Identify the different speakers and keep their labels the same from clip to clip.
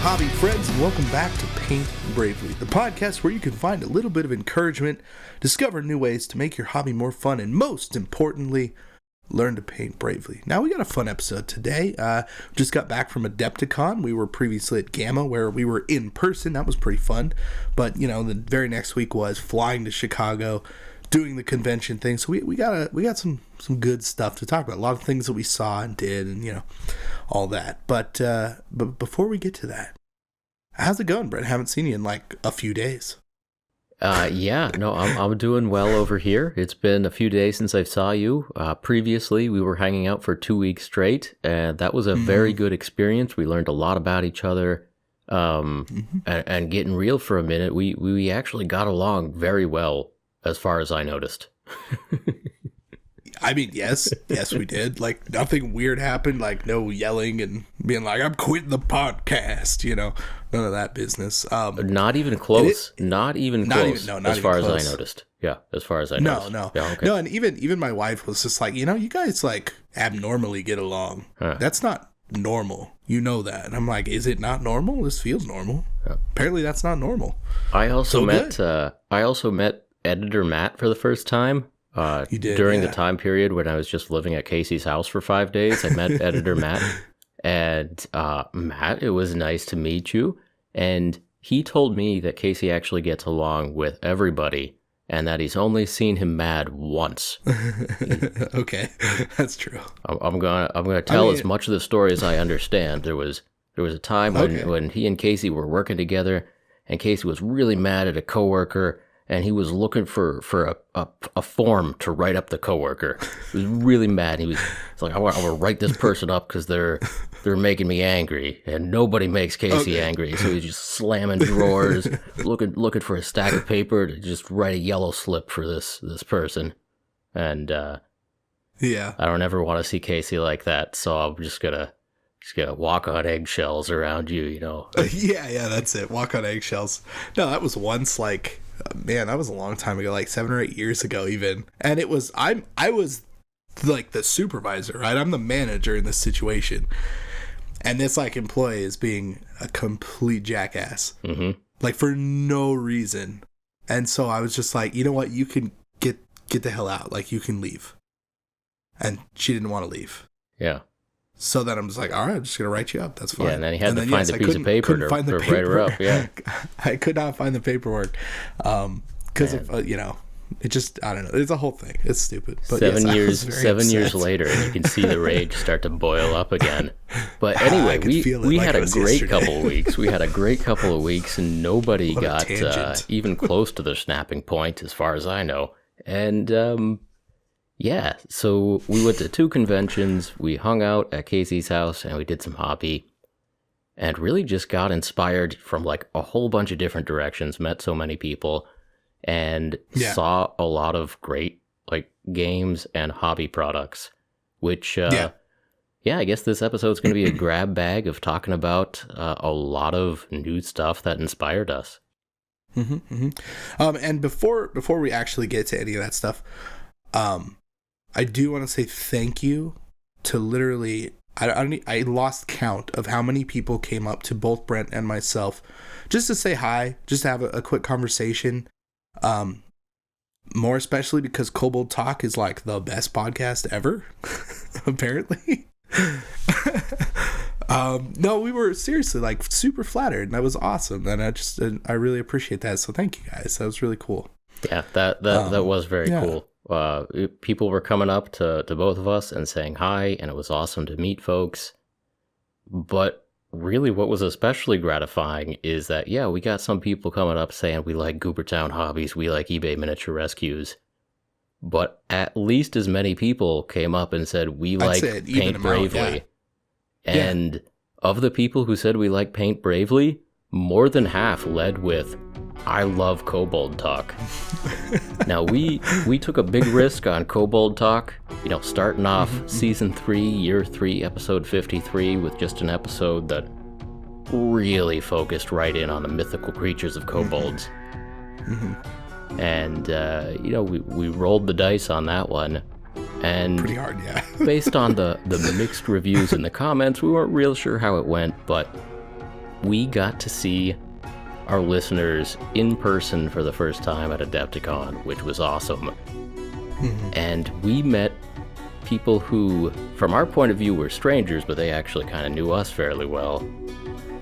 Speaker 1: hobby friends, and welcome back to Paint Bravely, the podcast where you can find a little bit of encouragement, discover new ways to make your hobby more fun, and most importantly, learn to paint bravely. Now, we got a fun episode today. Just got back from Adepticon. We were previously at Gamma, where we were in person. That was pretty fun. But, the very next week was flying to Chicago, doing the convention thing. So we got some good stuff to talk about. A lot of things that we saw and did, and all that. But before we get to that, how's it going, Brent? Haven't seen you in like a few days. I'm doing well over here. It's been a few days since I saw you. Previously, we were hanging out for 2 weeks straight, and that was a very good experience. We learned a lot about each other. And getting real for a minute, we actually got along very well, as far as I noticed. I mean, yes, we did. Like, nothing weird happened, like no yelling and being like, I'm quitting the podcast, none of that business.
Speaker 2: Not even close. Not even close, as far as I noticed. Yeah, as far as I noticed.
Speaker 1: No.
Speaker 2: Yeah, okay.
Speaker 1: No, and even my wife was just like, you guys, like, abnormally get along. Huh. That's not normal. You know that. And I'm like, is it not normal? This feels normal. Yeah. Apparently, that's not normal.
Speaker 2: I also met editor Matt for the first time.
Speaker 1: You did,
Speaker 2: during the time period when I was just living at Casey's house for 5 days. I met editor Matt, and Matt, it was nice to meet you. And he told me that Casey actually gets along with everybody, and that he's only seen him mad once.
Speaker 1: Okay, that's true.
Speaker 2: I'm gonna tell as much of the story as I understand. There was a time when he and Casey were working together, and Casey was really mad at a coworker. And he was looking for a form to write up the coworker. He was really mad. He's like, I want to write this person up because they're making me angry, and nobody makes Casey angry. So he's just slamming drawers, looking for a stack of paper to just write a yellow slip for this person. And I don't ever want to see Casey like that. So I'm just gonna walk on eggshells around you,
Speaker 1: Yeah, that's it. Walk on eggshells. No, that was once like. Man, that was a long time ago, like 7 or 8 years ago even. And I was like the supervisor, right? I'm the manager in this situation. And this like employee is being a complete jackass. Mm-hmm. Like for no reason. And so I was just like, you know what? You can get the hell out. Like you can leave. And she didn't want to leave.
Speaker 2: Yeah. So
Speaker 1: then I'm just like, all right, I'm just going to write you up. That's fine.
Speaker 2: Yeah, and then he had to find the piece of paper to write her up. Yeah.
Speaker 1: I could not find the paperwork because of, it just, I don't know. It's a whole thing. It's stupid. But
Speaker 2: 7 years later, and you can see the rage start to boil up again. But anyway, we had a great couple of weeks. We had a great couple of weeks, and nobody got even close to the snapping point, as far as I know. And, yeah, so we went to 2 conventions, we hung out at Casey's house, and we did some hobby, and really just got inspired from like a whole bunch of different directions, met so many people, and saw a lot of great like games and hobby products, which, I guess this episode's going to be a grab bag of talking about a lot of new stuff that inspired us.
Speaker 1: And before we actually get to any of that stuff, I do want to say thank you to literally, I lost count of how many people came up to both Brent and myself just to say hi, just to have a quick conversation. More especially because Kobold Talk is like the best podcast ever, apparently. No, we were seriously like super flattered, and that was awesome. And I really appreciate that. So thank you guys. That was really cool.
Speaker 2: Yeah, that was very cool. People were coming up to both of us and saying hi, and it was awesome to meet folks. But really what was especially gratifying is that, we got some people coming up saying we like Goobertown Hobbies, we like eBay Miniature Rescues. But at least as many people came up and said we like Paint Bravely. And of the people who said we like Paint Bravely, more than half led with, I love Kobold Talk. Now, we took a big risk on Kobold Talk, starting off Season 3, Year 3, Episode 53, with just an episode that really focused right in on the mythical creatures of kobolds. And, we rolled the dice on that one. And
Speaker 1: pretty hard, yeah.
Speaker 2: Based on the mixed reviews in the comments, we weren't real sure how it went, but we got to see our listeners in person for the first time at Adepticon, which was awesome. And we met people who, from our point of view, were strangers, but they actually kind of knew us fairly well.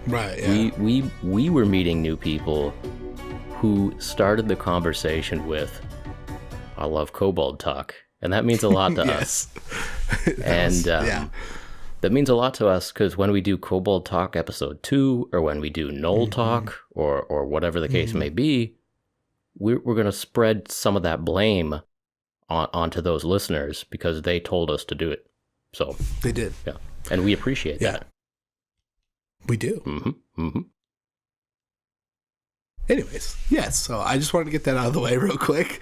Speaker 1: Right, yeah.
Speaker 2: We were meeting new people who started the conversation with, I love kobold talk. And that means a lot to us. And that means a lot to us because when we do Kobold Talk episode 2, or when we do Knoll Talk, or whatever the case may be, we're going to spread some of that blame onto those listeners because they told us to do it. So
Speaker 1: they did.
Speaker 2: Yeah. And we appreciate that.
Speaker 1: We do. Anyways, yes. So I just wanted to get that out of the way real quick.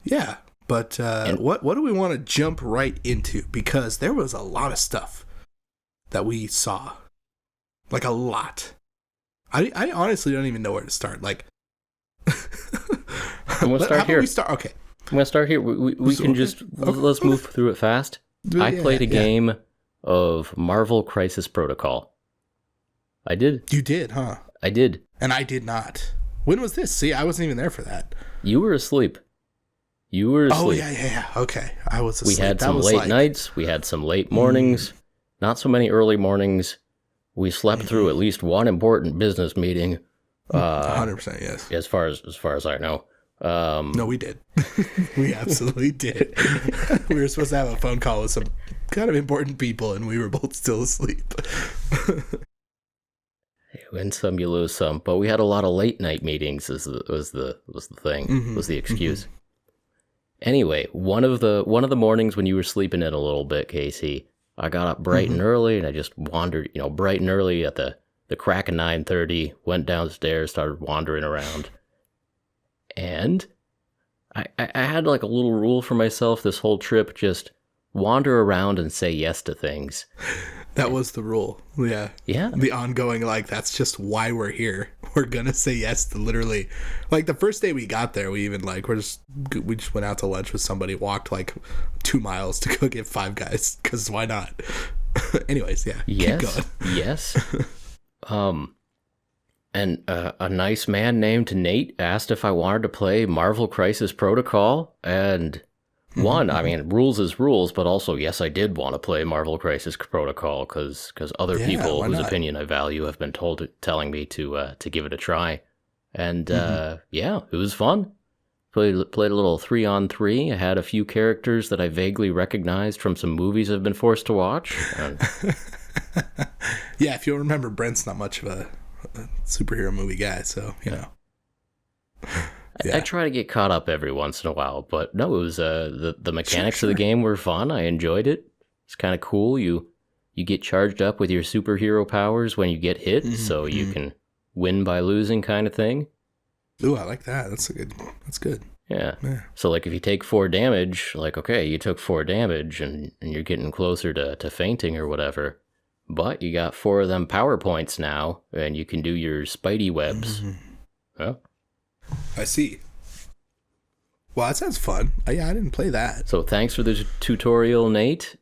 Speaker 1: Yeah. But what do we want to jump right into? Because there was a lot of stuff that we saw. Like a lot. I honestly don't even know where to start. Like,
Speaker 2: I'm going to start here.
Speaker 1: Okay.
Speaker 2: I'm going to start here. We can just, let's move through it fast. I played a game of Marvel Crisis Protocol. I did.
Speaker 1: You did, huh?
Speaker 2: I did.
Speaker 1: And I did not. When was this? See, I wasn't even there for that.
Speaker 2: You were asleep. Oh,
Speaker 1: yeah. Okay. I was asleep.
Speaker 2: We had some late nights. We had some late mornings. Not so many early mornings. We slept through at least one important business meeting.
Speaker 1: 100%, yes.
Speaker 2: As far as I know.
Speaker 1: No, we did. We absolutely did. We were supposed to have a phone call with some kind of important people, and we were both still asleep.
Speaker 2: You win some, you lose some. But we had a lot of late night meetings. Was the thing? Was the excuse? Anyway, one of the mornings when you were sleeping in a little bit, Casey, I got up bright and early, and I just wandered, bright and early at the crack of 9:30, went downstairs, started wandering around. And I had like a little rule for myself this whole trip, just wander around and say yes to things.
Speaker 1: That was the rule. Yeah.
Speaker 2: Yeah.
Speaker 1: The ongoing, like, that's just why we're here. We're going to say yes to literally, like, the first day we got there, we even, like, we just went out to lunch with somebody, walked, like, 2 miles to go get Five Guys, because why not? Anyways, yeah.
Speaker 2: Yes.
Speaker 1: Keep going.
Speaker 2: Yes. And a nice man named Nate asked if I wanted to play Marvel Crisis Protocol, and one, I mean, rules is rules, but also, yes, I did want to play Marvel Crisis Protocol because other people whose opinion I value have been telling me to give it a try, and yeah, it was fun. Played a little 3-on-3. I had a few characters that I vaguely recognized from some movies I've been forced to watch. And...
Speaker 1: yeah, if you'll remember, Brent's not much of a superhero movie guy, so you know.
Speaker 2: Yeah. I try to get caught up every once in a while, but no, it was the mechanics of the game were fun. I enjoyed it. It's kind of cool. You get charged up with your superhero powers when you get hit, so you can win by losing, kind of thing.
Speaker 1: Ooh, I like that. That's good.
Speaker 2: Yeah. So like if you take 4 damage, like okay, you took 4 damage and you're getting closer to fainting or whatever, but you got 4 of them power points now, and you can do your Spidey webs. Yeah.
Speaker 1: I see. Well, that sounds fun. Yeah, I didn't play that.
Speaker 2: So thanks for the tutorial, Nate.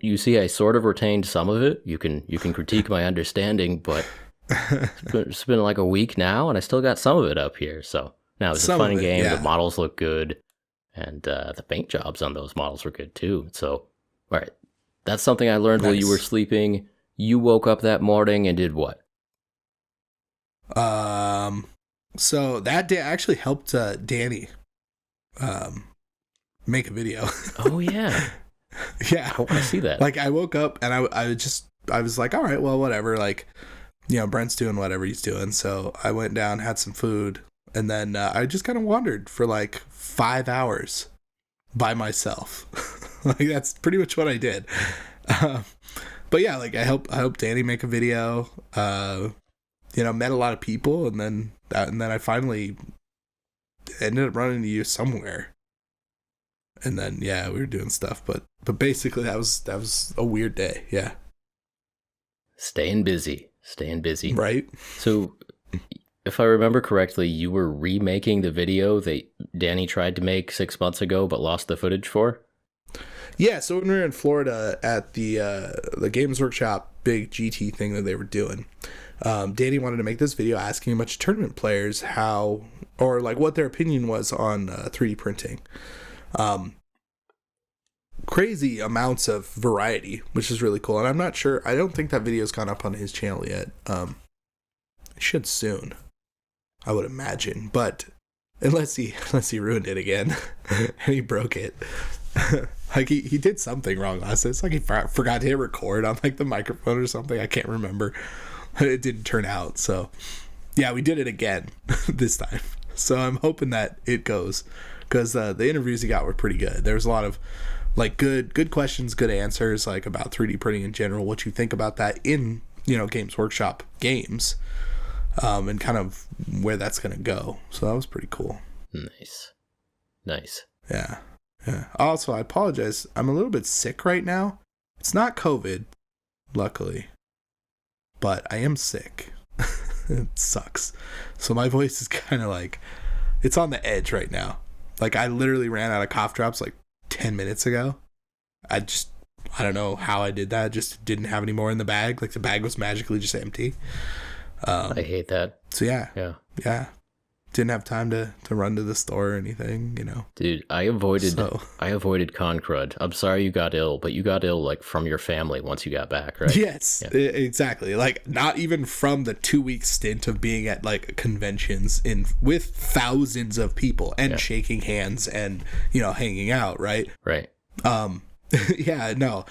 Speaker 2: You see, I sort of retained some of it. You can critique my understanding, but it's been like a week now, and I still got some of it up here. So now it's a fun game. Yeah. The models look good, and the paint jobs on those models were good too. So, all right, that's something I learned while you were sleeping. You woke up that morning and did what?
Speaker 1: So that day I actually helped Danny make a video.
Speaker 2: Oh yeah.
Speaker 1: Yeah.
Speaker 2: I want to see that.
Speaker 1: Like I woke up and I was like, all right, well, whatever. Like, Brent's doing whatever he's doing. So I went down, had some food, and then I just kind of wandered for like 5 hours by myself. Like that's pretty much what I did. But yeah, like I helped Danny make a video. Met a lot of people, and then I finally ended up running into you somewhere. And then yeah, we were doing stuff, but basically that was a weird day. Yeah.
Speaker 2: Staying busy.
Speaker 1: Right.
Speaker 2: So if I remember correctly, you were remaking the video that Danny tried to make 6 months ago but lost the footage for?
Speaker 1: Yeah, so when we were in Florida at the Games Workshop big GT thing that they were doing, Danny wanted to make this video asking a bunch of tournament players how, or like what their opinion was on 3D printing. Crazy amounts of variety, which is really cool. And I'm not sure, I don't think that video's gone up on his channel yet. It should soon, I would imagine. But unless he ruined it again and he broke it. Like he did something wrong last time. It's like he forgot to hit record on like the microphone or something. I can't remember. It didn't turn out. So yeah, we did it again this time. So I'm hoping that it goes, because the interviews he got were pretty good. There was a lot of like good questions, good answers, like about 3D printing in general, what you think about that in, Games Workshop games, and kind of where that's gonna go. So that was pretty cool.
Speaker 2: Nice.
Speaker 1: Yeah. Also, I apologize. I'm a little bit sick right now. It's not COVID, luckily, but I am sick. It sucks. So my voice is kind of like, it's on the edge right now. Like I literally ran out of cough drops like 10 minutes ago. I don't know how I did that. Just didn't have any more in the bag. Like the bag was magically just empty.
Speaker 2: I hate that.
Speaker 1: So yeah. Didn't have time to run to the store or anything,
Speaker 2: Dude, I avoided Con CRUD. I'm sorry you got ill, but you got ill like from your family once you got back, right?
Speaker 1: Yes, exactly. Like not even from the 2-week stint of being at like conventions with thousands of people and shaking hands and hanging out, right?
Speaker 2: Right.
Speaker 1: Yeah, no,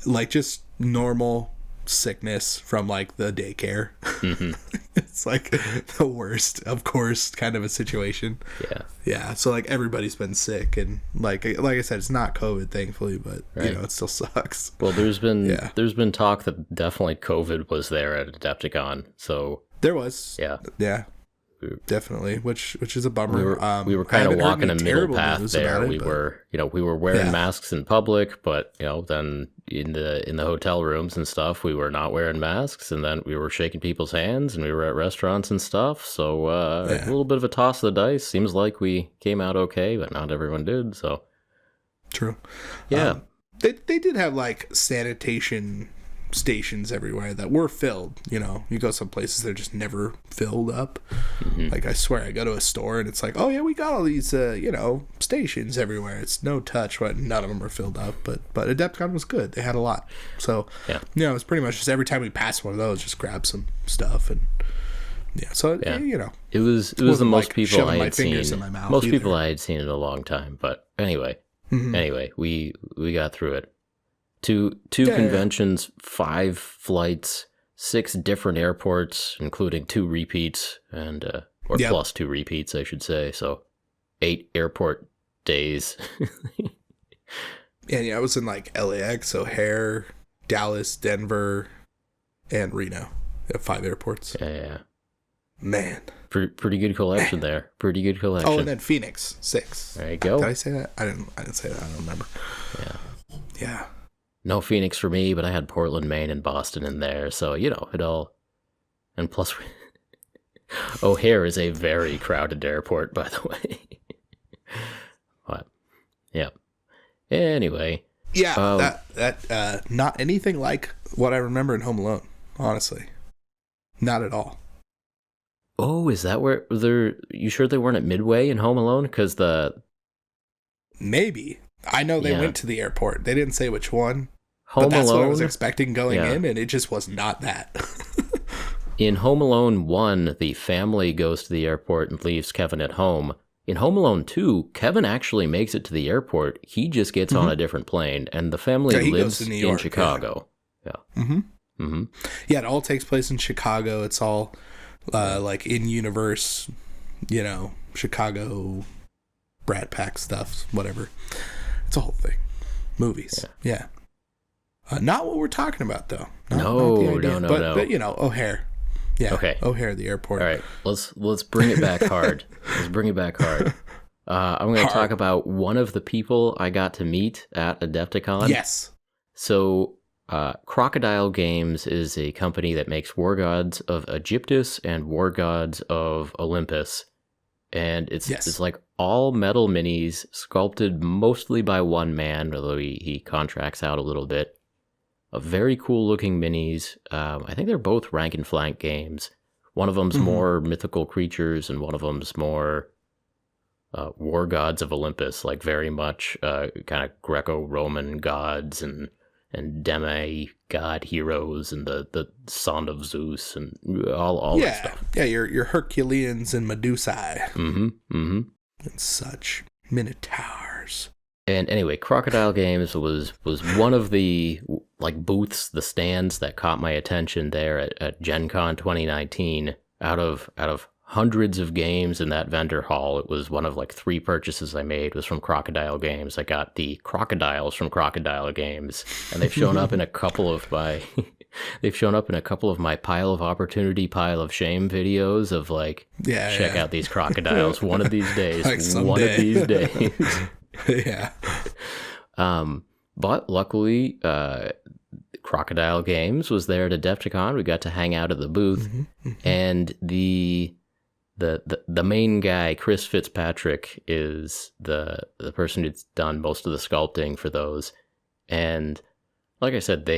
Speaker 1: like just normal sickness from like the daycare. Mm-hmm. It's like the worst, of course, kind of a situation. Yeah, so like everybody's been sick, and like I said, it's not COVID, thankfully, but it still sucks.
Speaker 2: Well, there's been talk that definitely COVID was there at Adepticon, so
Speaker 1: there was. Yeah, definitely, which is a bummer.
Speaker 2: We were kind of walking a middle path there. We were wearing masks in public, but then in the hotel rooms and stuff, we were not wearing masks, and then we were shaking people's hands, and we were at restaurants and stuff. So a little bit of a toss of the dice. Seems like we came out okay, but not everyone did. So
Speaker 1: true.
Speaker 2: Yeah,
Speaker 1: they did have like sanitation stations everywhere that were filled. You go some places they're just never filled up. Mm-hmm. Like I swear, I go to a store and it's like, oh yeah, we got all these stations everywhere. It's no touch, but none of them are filled up. But Adepticon was good. They had a lot. So it was pretty much just every time we passed one of those, just grab some stuff and
Speaker 2: it was the most
Speaker 1: like
Speaker 2: people I had
Speaker 1: seen.
Speaker 2: Most people I had seen in a long time. But anyway, we got through it. Two conventions, 5 flights, 6 different airports, including 2 repeats, and plus 2 repeats, I should say. So 8 airport days.
Speaker 1: I was in like LAX, O'Hare, Dallas, Denver, and Reno. 5 airports.
Speaker 2: Yeah.
Speaker 1: Man.
Speaker 2: Pretty good collection there. Pretty good collection.
Speaker 1: Oh, and then Phoenix, 6.
Speaker 2: There you go.
Speaker 1: Did I say that? I didn't say that. I don't remember. Yeah.
Speaker 2: No Phoenix for me, but I had Portland, Maine, and Boston in there, so it all. And plus, O'Hare is a very crowded airport, by the way. But anyway.
Speaker 1: Yeah, that not anything like what I remember in Home Alone. Honestly, not at all.
Speaker 2: Oh, is that where you sure they weren't at Midway in Home Alone? Because
Speaker 1: maybe. I know they went to the airport. They didn't say which one.
Speaker 2: Home
Speaker 1: but that's
Speaker 2: Alone,
Speaker 1: what I was expecting going in, and it just was not that.
Speaker 2: In Home Alone 1, the family goes to the airport and leaves Kevin at home. In Home Alone 2, Kevin actually makes it to the airport. He just gets on a different plane, and the family lives in Chicago.
Speaker 1: Yeah, it all takes place in Chicago. It's all like in-universe, Chicago Brat Pack stuff, whatever. It's a whole thing. Movies. Yeah. Not what we're talking about, though.
Speaker 2: No.
Speaker 1: But O'Hare. Yeah.
Speaker 2: Okay.
Speaker 1: O'Hare, the airport.
Speaker 2: All right. Let's bring it back hard. I'm going to talk about one of the people I got to meet at Adepticon.
Speaker 1: Yes.
Speaker 2: So, Crocodile Games is a company that makes War Gods of Aegyptus and War Gods of Olympus. And it's like all metal minis sculpted mostly by one man, although he contracts out a little bit. Very cool looking minis. I think they're both rank and flank games. One of them's more mythical creatures, and one of them's more war gods of Olympus, like very much kind of Greco-Roman gods and demi-god heroes and the son of Zeus and all that stuff.
Speaker 1: Yeah, your Herculeans and Medusae. And such. Minotaurs.
Speaker 2: And anyway, Crocodile Games was one of the like booths, the stands that caught my attention there at Gen Con 2019. Out of hundreds of games in that vendor hall, it was one of like 3 purchases I made was from Crocodile Games. I got the Crocodiles from Crocodile Games, and they've shown up in a couple of my pile of opportunity, pile of shame videos of like, check out these crocodiles one of these days, like one of these days.
Speaker 1: Yeah.
Speaker 2: But luckily, Crocodile Games was there at Adepticon. We got to hang out at the booth, and the main guy, Chris Fitzpatrick, is the person who's done most of the sculpting for those. And like I said,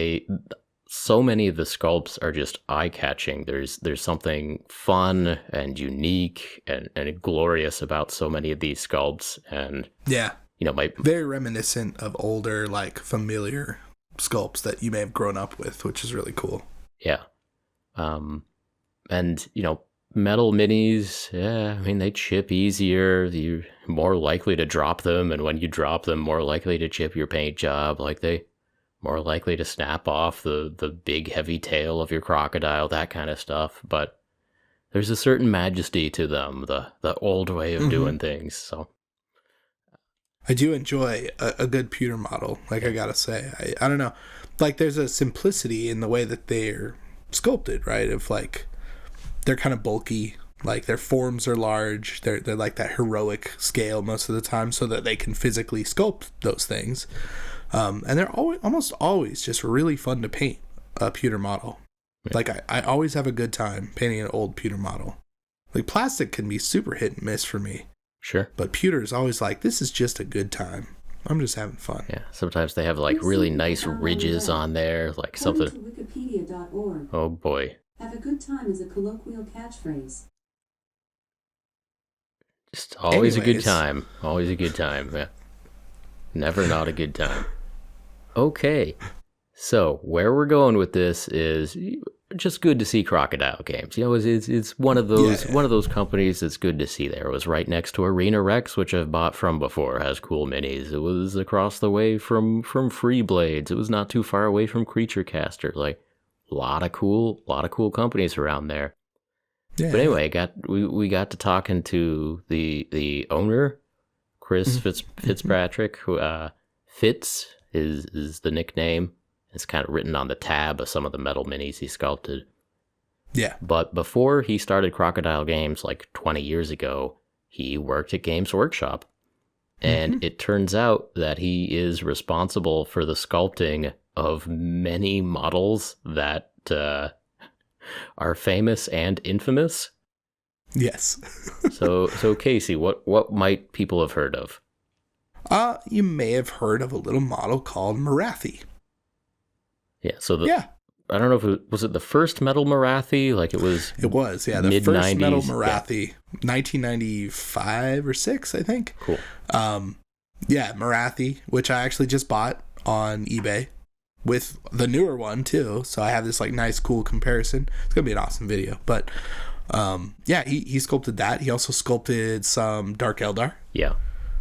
Speaker 2: so many of the sculpts are just eye-catching. There's something fun and unique and glorious about so many of these sculpts. And very reminiscent of older, like, familiar sculpts that you may have grown up with, which is really cool. Yeah. And, metal minis, they chip easier. You're more likely to drop them, and when you drop them, more likely to chip your paint job. Like, they more likely to snap off the big, heavy tail of your crocodile, that kind of stuff. But there's a certain majesty to them, the old way of doing things, so...
Speaker 1: I do enjoy a good pewter model, like I gotta say. I don't know. Like, there's a simplicity in the way that they're sculpted, right? Of, like, they're kind of bulky. Like, their forms are large. They're like that heroic scale most of the time so that they can physically sculpt those things. And they're almost always just really fun to paint, a pewter model. Like, I always have a good time painting an old pewter model. Like, plastic can be super hit and miss for me.
Speaker 2: Sure.
Speaker 1: But pewter is always like, this is just a good time. I'm just having fun.
Speaker 2: Yeah, sometimes they have like really nice ridges on there, like something.
Speaker 3: Wikipedia.org.
Speaker 2: Oh boy.
Speaker 3: Have a good time is a colloquial catchphrase.
Speaker 2: Just always a good time. Always a good time. Yeah. Never not a good time. Okay. So where we're going with this is just good to see Crocodile Games. It's one of those companies that's good to see there. It was right next to Arena Rex, which I've bought from before. It has cool minis. It was across the way from Free Blades. It was not too far away from Creature Caster. Like, a lot of cool companies around there. Yeah. But anyway, we got to talking to the owner, Chris Fitzpatrick, who Fitz is the nickname. It's kind of written on the tab of some of the metal minis he sculpted.
Speaker 1: Yeah.
Speaker 2: But before he started Crocodile Games like 20 years ago, he worked at Games Workshop. And it turns out that he is responsible for the sculpting of many models that are famous and infamous.
Speaker 1: Yes.
Speaker 2: So Casey, what might people have heard of?
Speaker 1: You may have heard of a little model called Marathi.
Speaker 2: Yeah, I don't know if was it the first metal Marathi? Like it was,
Speaker 1: the first metal Marathi, 1995 or 6, I think.
Speaker 2: Cool.
Speaker 1: Marathi, which I actually just bought on eBay with the newer one too. So I have this like nice, cool comparison. It's gonna be an awesome video. But he sculpted that. He also sculpted some Dark Eldar.
Speaker 2: Yeah.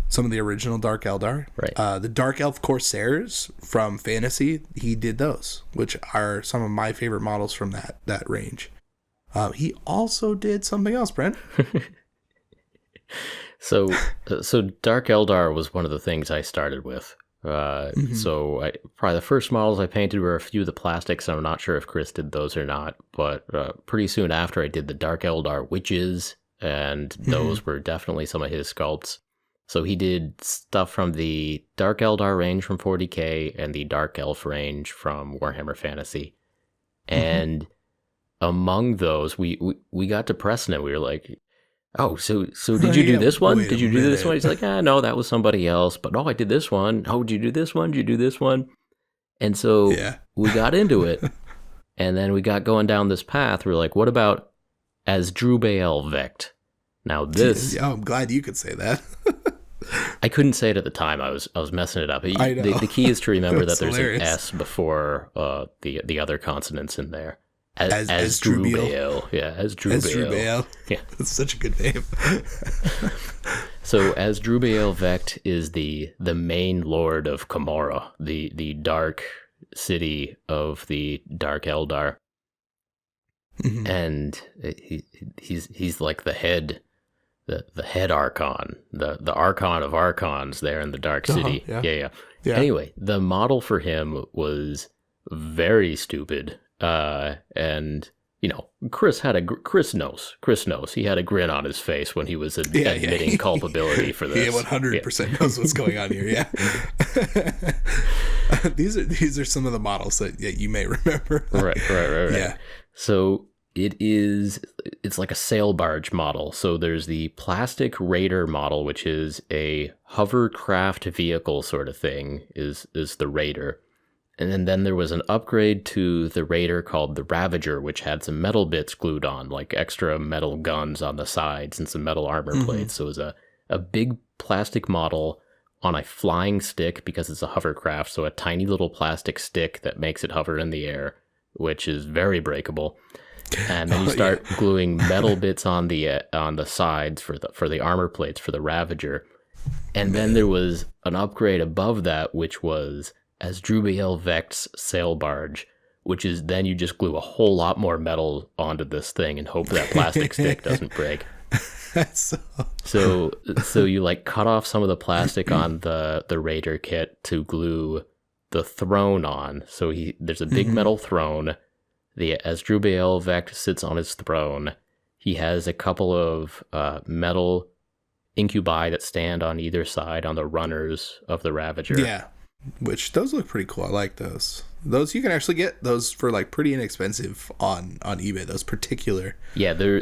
Speaker 1: Some of the original Dark Eldar.
Speaker 2: Right.
Speaker 1: The Dark Elf Corsairs from Fantasy, he did those, which are some of my favorite models from that range. He also did something else, Brent.
Speaker 2: So Dark Eldar was one of the things I started with. So probably the first models I painted were a few of the plastics. I'm not sure if Chris did those or not, but pretty soon after I did the Dark Eldar Witches, and those were definitely some of his sculpts. So he did stuff from the Dark Eldar range from 40K and the Dark Elf range from Warhammer Fantasy. And among those, we got to pressing it. We were like, oh, so did you do this one?
Speaker 1: Wait
Speaker 2: Did
Speaker 1: a
Speaker 2: you do this
Speaker 1: minute.
Speaker 2: one? He's like, no, that was somebody else. But no, I did this one. Oh, did you do this one? Did you do this one? And so
Speaker 1: Yeah.
Speaker 2: we got into it. And then we got going down this path. We're like, what about Asdrubal Vect? Now this...
Speaker 1: Oh, I'm glad you could say that.
Speaker 2: I couldn't say it at the time. I was messing it up.
Speaker 1: I know.
Speaker 2: The key is to remember that there's
Speaker 1: hilarious.
Speaker 2: an S before the other consonants in there.
Speaker 1: Asdrubal.
Speaker 2: Yeah, Asdrubal. Yeah.
Speaker 1: That's such a good name.
Speaker 2: So Asdrubal Vect is the main lord of Komorra, the dark city of the Dark Eldar.
Speaker 1: Mhm.
Speaker 2: And he's like the head Archon, the Archon of Archons there in the Dark City.
Speaker 1: Yeah.
Speaker 2: Anyway, the model for him was very stupid. And you know, Chris knows he had a grin on his face when he was admitting culpability for this.
Speaker 1: Yeah, 100% knows what's going on here. Yeah. These are some of the models that you may remember.
Speaker 2: Right.
Speaker 1: Yeah.
Speaker 2: So it's like a sail barge model. So there's the plastic Raider model, which is a hovercraft vehicle sort of thing, is the Raider. And then there was an upgrade to the Raider called the Ravager, which had some metal bits glued on, like extra metal guns on the sides and some metal armor plates. So it was a big plastic model on a flying stick because it's a hovercraft. So a tiny little plastic stick that makes it hover in the air, which is very breakable. And then you start gluing metal bits on the sides for the armor plates for the Ravager. And then there was an upgrade above that, which was Asdrubal Vect's sail barge, which is then you just glue a whole lot more metal onto this thing and hope that plastic stick doesn't break. So you like cut off some of the plastic on the Raider kit to glue the throne on. So there's a big metal throne. The Asdrubal Vect sits on his throne. He has a couple of metal incubi that stand on either side on the runners of the Ravager.
Speaker 1: Yeah. Which those look pretty cool. I like those. Those you can actually get those for like pretty inexpensive on eBay. Those particular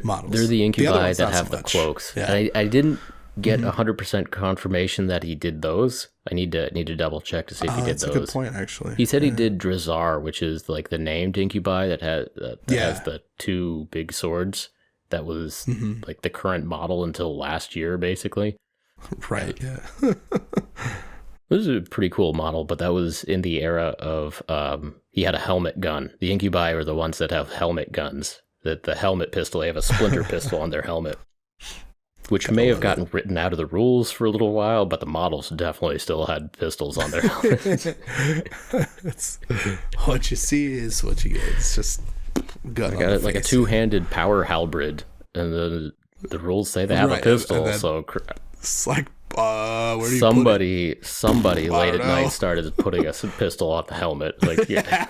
Speaker 1: models.
Speaker 2: They're the incubi that have the cloaks.
Speaker 1: Yeah.
Speaker 2: And I didn't get 100% confirmation that he did those. I need to double check to see if he did those.
Speaker 1: That's a good point, actually.
Speaker 2: He said he did Drazar, which is like the named incubi that has the two big swords. That was like the current model until last year, basically.
Speaker 1: Right. Yeah.
Speaker 2: This is a pretty cool model, but that was in the era of he had a helmet gun. The incubi are the ones that have helmet guns. That the helmet pistol, they have a splinter pistol on their helmet, which may have gotten written out of the rules for a little while, but the models definitely still had pistols on their helmets.
Speaker 1: What you see is what you get. It's just gun
Speaker 2: like a two-handed power halberd, and the rules say they have a pistol. So
Speaker 1: it's like where do you
Speaker 2: somebody late at night started putting a pistol on the helmet. Like, yeah.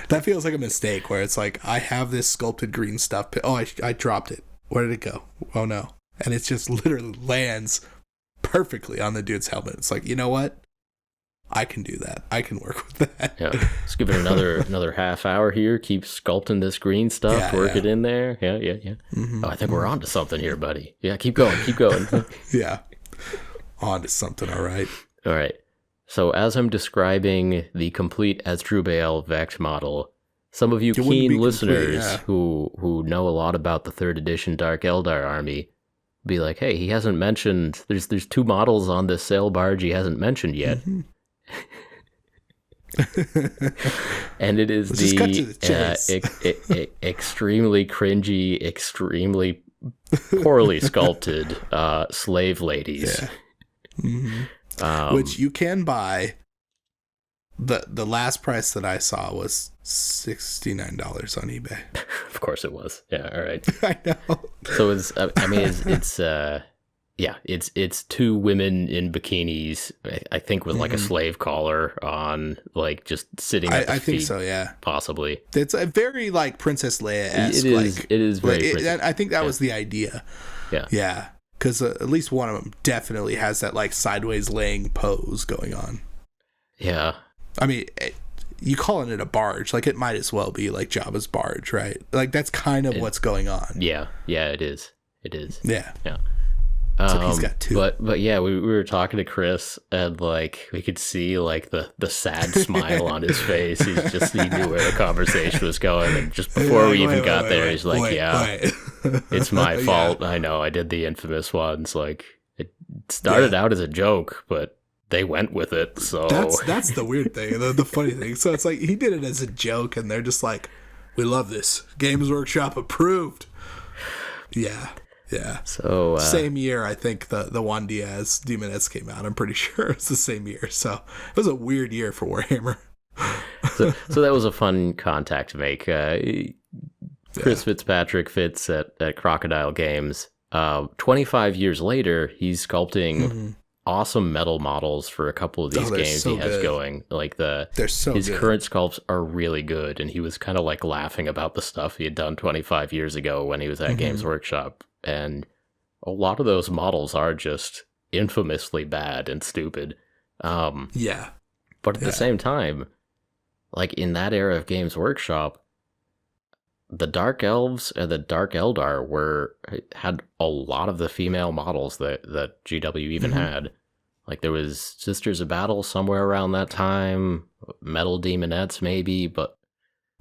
Speaker 1: That feels like a mistake where it's like, I have this sculpted green stuff. Oh, I dropped it. Where did it go? Oh no. And it just literally lands perfectly on the dude's helmet. It's like, you know what? I can do that. I can work with that.
Speaker 2: Yeah. Let's give it another half hour here. Keep sculpting this green stuff. Work it in there. Yeah. Mm-hmm. Oh, I think we're on to something here, buddy. Yeah, keep going.
Speaker 1: Yeah. On to something, all right.
Speaker 2: All right. So as I'm describing the complete Asdrubal Vect model, some of you keen listeners who know a lot about the 3rd edition Dark Eldar army be like, hey, he hasn't mentioned, there's 2 models on this sail barge he hasn't mentioned yet. Mm-hmm. And it is extremely cringy, extremely poorly sculpted slave ladies.
Speaker 1: Yeah. Mm-hmm. Which you can buy. The last price that I saw was $69 on eBay.
Speaker 2: Of course it was. Yeah, all right.
Speaker 1: I know.
Speaker 2: So it's 2 women in bikinis, I think with like a slave collar on, like just sitting at the feet. I think so, yeah. Possibly.
Speaker 1: It's a very like Princess Leia-esque.
Speaker 2: It is very
Speaker 1: I think that was the idea.
Speaker 2: Yeah.
Speaker 1: Yeah. Because at least one of them definitely has that like sideways laying pose going on.
Speaker 2: Yeah.
Speaker 1: I mean, you calling it a barge, like it might as well be like Jabba's barge, right? Like that's kind of what's going on.
Speaker 2: Yeah, it is. It is.
Speaker 1: Yeah.
Speaker 2: Yeah.
Speaker 1: So he's got 2.
Speaker 2: But yeah, we were talking to Chris, and like we could see like the sad smile on his face. He knew where the conversation was going, and just before we even got there, he's like, it's my fault. I know, I did the infamous ones. Like it started out as a joke, but they went with it. So
Speaker 1: that's the weird thing, the funny thing. So it's like he did it as a joke, and they're just like, we love this. Games Workshop approved. Yeah. Yeah. So same year, I think the Juan Diaz Demonets came out. I'm pretty sure it's the same year. So it was a weird year for Warhammer.
Speaker 2: so that was a fun contact to make. Chris Fitzpatrick Fitz at Crocodile Games. 25 years later, he's sculpting awesome metal models for a couple of these games he has going. Like his current sculpts are really good, and he was kind of like laughing about the stuff he had done 25 years ago when he was at Games Workshop. And a lot of those models are just infamously bad and stupid. But at the same time, like in that era of Games Workshop, the Dark Elves and the Dark Eldar had a lot of the female models that GW even had. Like there was Sisters of Battle somewhere around that time, Metal Demonettes maybe, but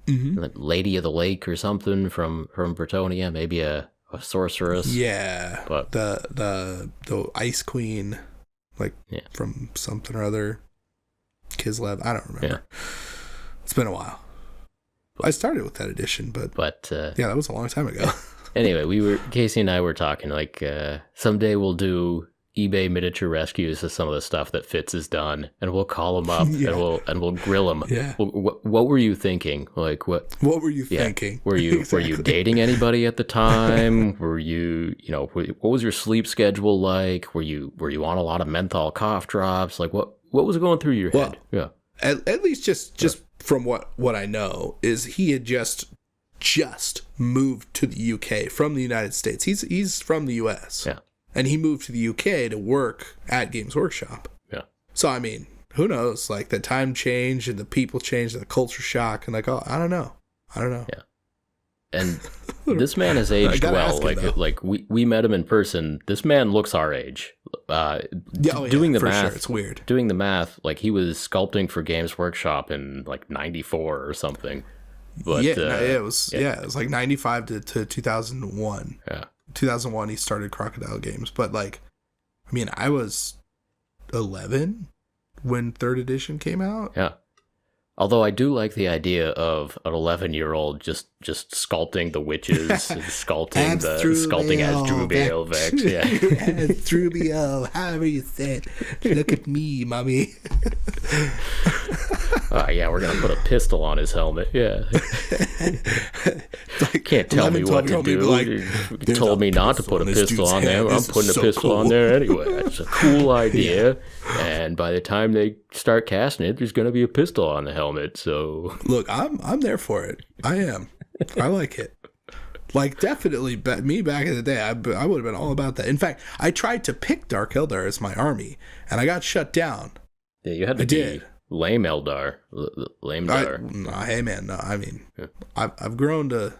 Speaker 2: Lady of the Lake or something from Bretonia, maybe a sorceress.
Speaker 1: Yeah, but the Ice Queen, like from something or other, Kislev. I don't remember. Yeah. It's been a while. I started with that edition, but that was a long time ago.
Speaker 2: Anyway, Casey and I were talking like someday we'll do eBay miniature rescues of some of the stuff that Fitz has done, and we'll call him up and we'll grill him. Yeah. What were you thinking? Like what
Speaker 1: were you thinking?
Speaker 2: Were you dating anybody at the time? Were you what was your sleep schedule like? Were you on a lot of menthol cough drops? Like what was going through your head? Yeah.
Speaker 1: At least just from what I know is he had just moved to the UK from the United States. He's from the US. Yeah. And he moved to the UK to work at Games Workshop. Yeah. So, I mean, who knows? Like, the time changed and the people changed and the culture shock. And, like, I don't know. Yeah.
Speaker 2: And this man has aged well. Like we met him in person. This man looks our age. Doing the math, sure. It's weird. Doing the math, like, he was sculpting for Games Workshop in, like, 94 or something. But,
Speaker 1: it was like 95 to 2001. Yeah. 2001 he started Crocodile Games, but like I mean I was 11 when 3rd edition came out.
Speaker 2: Yeah. Although I do like the idea of an 11-year-old just sculpting the witches and sculpting as Drubio Vex. Yeah.
Speaker 1: Drubio, however you say it. Look at me, mommy.
Speaker 2: Yeah, we're going to put a pistol on his helmet. Yeah.
Speaker 1: Like,
Speaker 2: can't tell me what to do. Like, you told me not to put a pistol on there. I'm putting a pistol on there anyway. It's a cool idea. Yeah. And by the time they start casting it, there's going to be a pistol on the helmet. So
Speaker 1: look, I'm there for it. I am. I like it. Like, definitely, me back in the day, I would have been all about that. In fact, I tried to pick Dark Eldar as my army, and I got shut down.
Speaker 2: Yeah, you had to be lame Eldar. Lame Dar.
Speaker 1: Hey, man, no, I mean, yeah. I've grown to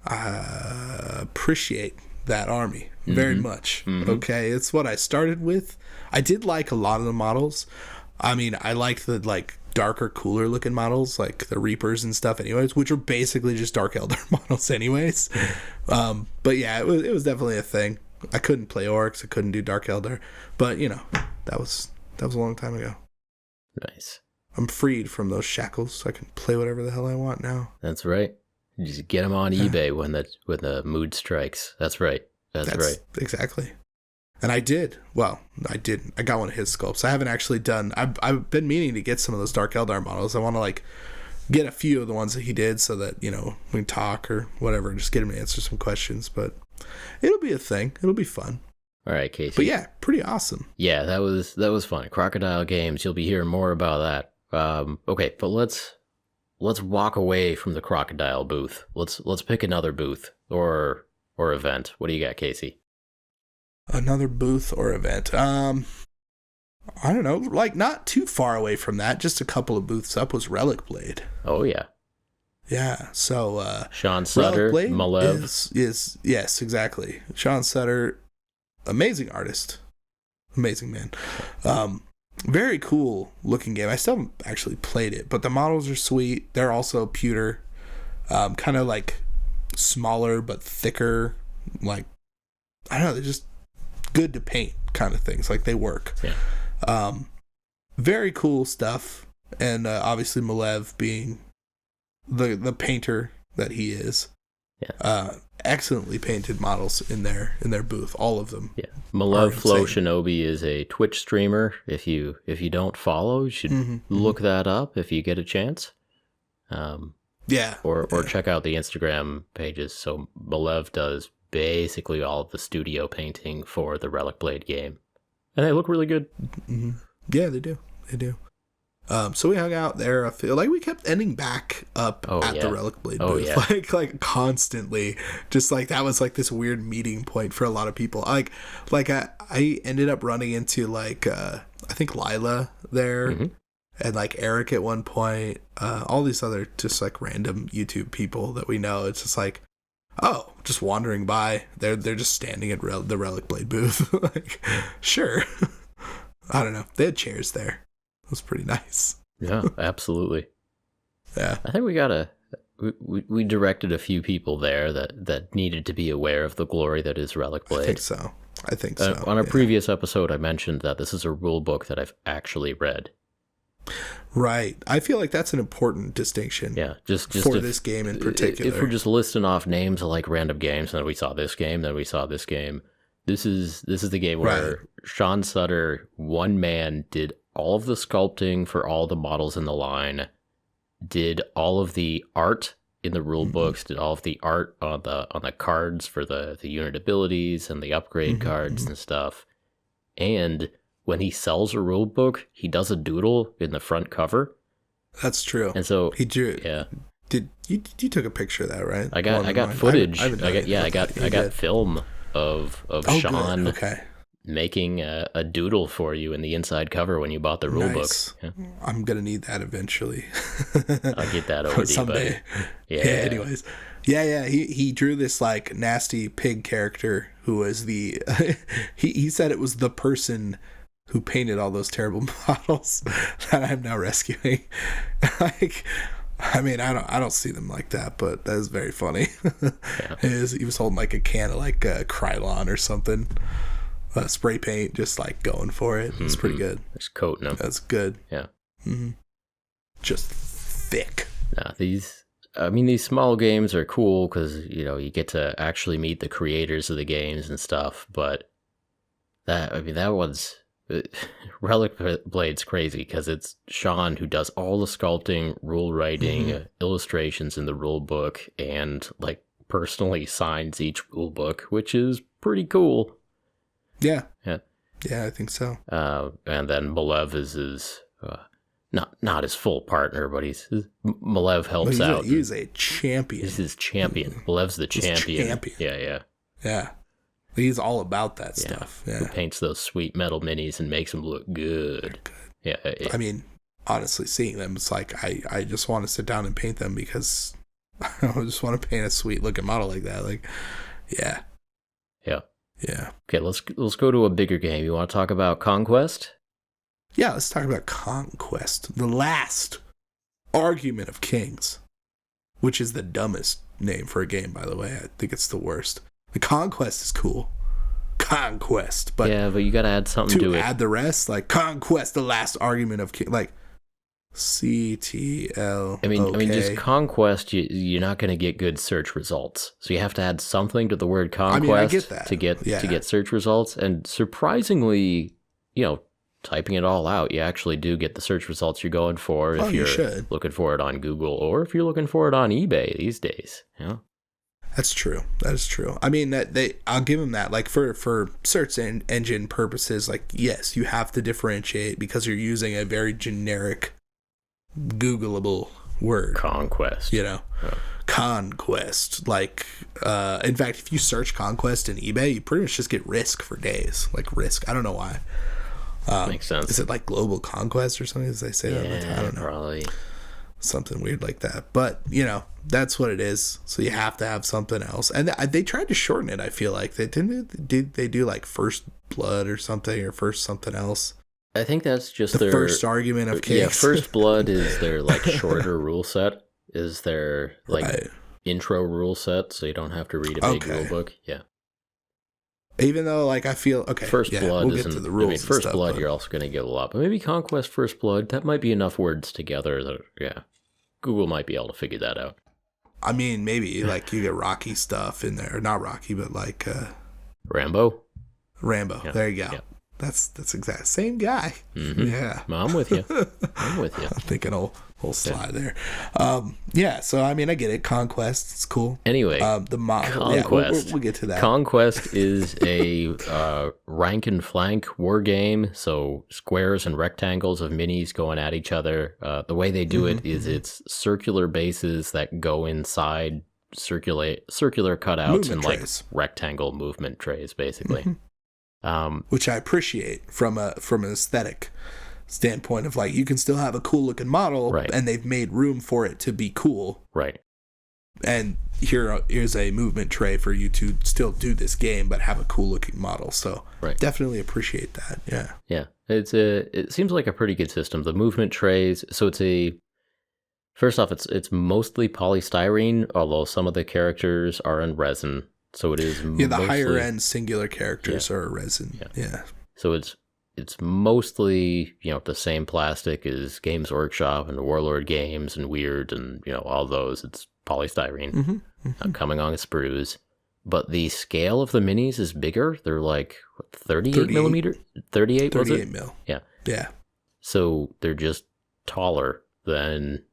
Speaker 1: appreciate that army very much. Okay, it's what I started with. I did like a lot of the models. I mean, I liked the, like, darker, cooler looking models, like the Reapers and stuff anyways, which are basically just Dark Eldar models anyways. But yeah, it was definitely a thing. I couldn't play Orcs, I couldn't do Dark Eldar, but you know, that was a long time ago.
Speaker 2: Nice.
Speaker 1: I'm freed from those shackles, so I can play whatever the hell I want now.
Speaker 2: That's right. You just get them on eBay when the mood strikes. That's right. That's right.
Speaker 1: Exactly. And I did. Well, I didn't. I got one of his sculpts. I haven't actually done. I've been meaning to get some of those Dark Eldar models. I want to like get a few of the ones that he did, so that we can talk or whatever. Just get him to answer some questions. But it'll be a thing. It'll be fun.
Speaker 2: All right, Casey.
Speaker 1: But yeah, pretty awesome.
Speaker 2: Yeah, that was fun. Crocodile Games. You'll be hearing more about that. Okay, but let's walk away from the Crocodile booth. Let's pick another booth or event. What do you got, Casey?
Speaker 1: Another booth or event. I don't know, like not too far away from that, just a couple of booths up was Relic Blade.
Speaker 2: Oh yeah.
Speaker 1: Yeah. So
Speaker 2: Sean Sutter,
Speaker 1: Relic Blade
Speaker 2: Malev.
Speaker 1: is yes, exactly. Sean Sutter, amazing artist, amazing man. Very cool looking game. I still haven't actually played it, but the models are sweet. They're also pewter, kind of like smaller but thicker. Like, I don't know, they're just good to paint kind of things. Like, they work.
Speaker 2: Yeah.
Speaker 1: Very cool stuff. And obviously Malev being the painter that he is.
Speaker 2: Yeah.
Speaker 1: Excellently painted models in their booth, all of them.
Speaker 2: Yeah. Malev Flow Shinobi is a Twitch streamer. If you don't follow, you should look that up if you get a chance. Or check out the Instagram pages. So Malev does basically all of the studio painting for the Relic Blade game. And they look really good.
Speaker 1: Mm-hmm. Yeah, they do. They do. So we hung out there. I feel like we kept ending back up at the Relic Blade booth, like constantly. Just like that was like this weird meeting point for a lot of people. Like I ended up running into like I think Lila there, and like Eric at one point. All these other just like random YouTube people that we know. It's just like, oh, just wandering by. They're just standing at the Relic Blade booth. Like, sure. I don't know. They had chairs there. It was pretty nice.
Speaker 2: Yeah, absolutely.
Speaker 1: Yeah.
Speaker 2: I think we directed a few people there that needed to be aware of the glory that is Relic Blade.
Speaker 1: I think so.
Speaker 2: On a previous episode, I mentioned that this is a rule book that I've actually read.
Speaker 1: Right. I feel like that's an important distinction.
Speaker 2: Yeah, just
Speaker 1: for this game in particular.
Speaker 2: If we're just listing off names of like random games, and then we saw this game, then we saw this game. This is the game where Sean Sutter, one man, did all of the sculpting for all the models in the line, did all of the art in the rule books, did all of the art on the cards for the unit abilities and the upgrade cards and stuff. And when he sells a rule book, he does a doodle in the front cover.
Speaker 1: That's true.
Speaker 2: And so
Speaker 1: he drew.
Speaker 2: Yeah.
Speaker 1: Did you took a picture of that, right?
Speaker 2: I got footage. I got film of Sean making a doodle for you in the inside cover when you bought the rule book. Yeah.
Speaker 1: I'm gonna need that eventually.
Speaker 2: I'll get that over
Speaker 1: someday.
Speaker 2: Yeah.
Speaker 1: Anyways, he drew this like nasty pig character who was the he said it was the person who painted all those terrible models that I'm now rescuing. Like, I mean, I don't see them like that, but that is very funny. Yeah. He was holding like a can of like Krylon or something. Spray paint, just like going for it. It's pretty good.
Speaker 2: Just coating them.
Speaker 1: That's good.
Speaker 2: Yeah.
Speaker 1: Just thick.
Speaker 2: Nah, these small games are cool because, you get to actually meet the creators of the games and stuff. But that one's Relic Blade's crazy because it's Sean who does all the sculpting, rule writing, illustrations in the rule book, and like personally signs each rule book, which is pretty cool.
Speaker 1: Yeah, I think so.
Speaker 2: And then Malev is his not his full partner, but Malev helps out.
Speaker 1: He's a champion.
Speaker 2: He's his champion. Malev's the champion. Yeah.
Speaker 1: He's all about that stuff. Yeah.
Speaker 2: Who paints those sweet metal minis and makes them look good. Yeah.
Speaker 1: I mean, honestly, seeing them, it's like I just want to sit down and paint them because I just want to paint a sweet looking model like that. Like, yeah. Yeah.
Speaker 2: Okay, let's go to a bigger game. You want to talk about Conquest?
Speaker 1: Yeah, let's talk about Conquest, the last argument of kings, which is the dumbest name for a game, by the way. I think it's the worst. The Conquest is cool. Conquest, but
Speaker 2: you got to add something to it.
Speaker 1: Add the rest, like Conquest, the last argument of king, like CTL.
Speaker 2: I mean, just Conquest. You're not going to get good search results, so you have to add something to the word Conquest.
Speaker 1: I get that.
Speaker 2: to get search results. And surprisingly, typing it all out, you actually do get the search results you're going for if you're looking for it on Google or if you're looking for it on eBay these days. Yeah,
Speaker 1: that's true. That is true. I mean, I'll give them that. Like for search engine purposes, like yes, you have to differentiate because you're using a very generic Googleable word.
Speaker 2: Conquest.
Speaker 1: Conquest. Like, in fact, if you search Conquest in eBay, you pretty much just get Risk for days. Like Risk. I don't know why.
Speaker 2: Makes sense.
Speaker 1: Is it like Global Conquest or something? As they say that? I don't know.
Speaker 2: Probably.
Speaker 1: something weird like that. But, you know, that's what it is. So you have to have something else. And they tried to shorten it, I feel like. They do like First Blood or something, or First something else.
Speaker 2: I think that's just
Speaker 1: the first argument of case.
Speaker 2: Yeah, First Blood is their like shorter rule set, is their like intro rule set, so you don't have to read a big rule book. Yeah.
Speaker 1: Even though, like, I feel
Speaker 2: First Blood
Speaker 1: we'll
Speaker 2: isn't.
Speaker 1: get to the rules.
Speaker 2: I mean, First
Speaker 1: stuff,
Speaker 2: Blood,
Speaker 1: but...
Speaker 2: you're also going to get a lot, but maybe Conquest, First Blood, that might be enough words together. That Google might be able to figure that out.
Speaker 1: I mean, maybe like you get Rocky stuff in there, not Rocky, but like
Speaker 2: Rambo.
Speaker 1: Yeah. There you go. Yeah. That's exact same guy.
Speaker 2: Mm-hmm.
Speaker 1: Yeah,
Speaker 2: I'm with you.
Speaker 1: I'm thinking whole slide there. So I mean, I get it. Conquest, it's cool.
Speaker 2: Anyway,
Speaker 1: the model.
Speaker 2: Conquest.
Speaker 1: We'll get to that.
Speaker 2: Conquest is a rank and flank war game. So squares and rectangles of minis going at each other. The way they do it is it's circular bases that go inside circular cutouts movement and trays. Like rectangle movement trays, basically.
Speaker 1: Which I appreciate from an aesthetic standpoint of like, you can still have a cool looking model, right, and they've made room for it to be cool.
Speaker 2: Right.
Speaker 1: And here's a movement tray for you to still do this game, but have a cool looking model. So definitely appreciate that. Yeah.
Speaker 2: Yeah. It seems like a pretty good system. The movement trays. So first off, it's mostly polystyrene, although some of the characters are in resin. So it is
Speaker 1: the higher end singular characters are resin. Yeah.
Speaker 2: So it's mostly, the same plastic as Games Workshop and Warlord Games and Weird and, all those. It's polystyrene coming on sprues. But the scale of the minis is bigger. They're like 38 millimeter? 38 was it?
Speaker 1: 38 mil.
Speaker 2: Yeah.
Speaker 1: Yeah.
Speaker 2: So they're just taller than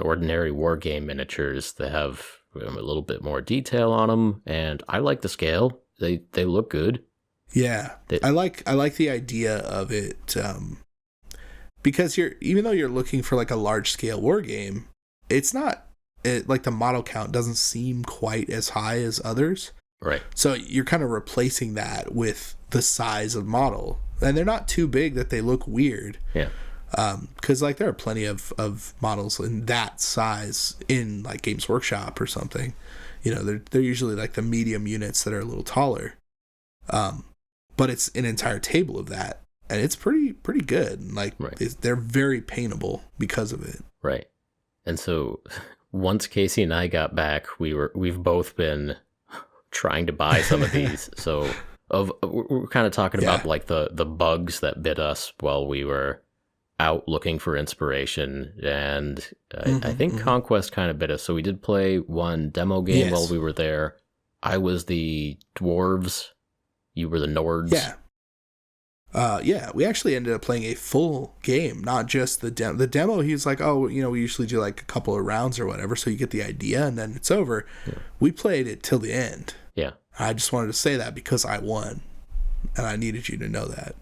Speaker 2: ordinary war game miniatures. They have a little bit more detail on them, and I like the scale. They look good.
Speaker 1: Yeah, I like the idea of it, because even though you're looking for like a large scale war game, it's not like the model count doesn't seem quite as high as others.
Speaker 2: Right.
Speaker 1: So you're kind of replacing that with the size of model, and they're not too big that they look weird.
Speaker 2: Yeah.
Speaker 1: Because like there are plenty of models in that size in like Games Workshop or something. They're usually like the medium units that are a little taller. But it's an entire table of that, and it's pretty good. Like they're very paintable because of it.
Speaker 2: Right. And so once Casey and I got back, we've both been trying to buy some of these. So we're kind of talking about like the bugs that bit us while we were out looking for inspiration, and I think Conquest kind of bit us. So we did play one demo game while we were there. I was the dwarves, you were the Nords.
Speaker 1: We actually ended up playing a full game, not just the demo. The demo, he was like, we usually do like a couple of rounds or whatever, so you get the idea and then it's over. Yeah. We played it till the end.
Speaker 2: Yeah.
Speaker 1: I just wanted to say that because I won, and I needed you to know that.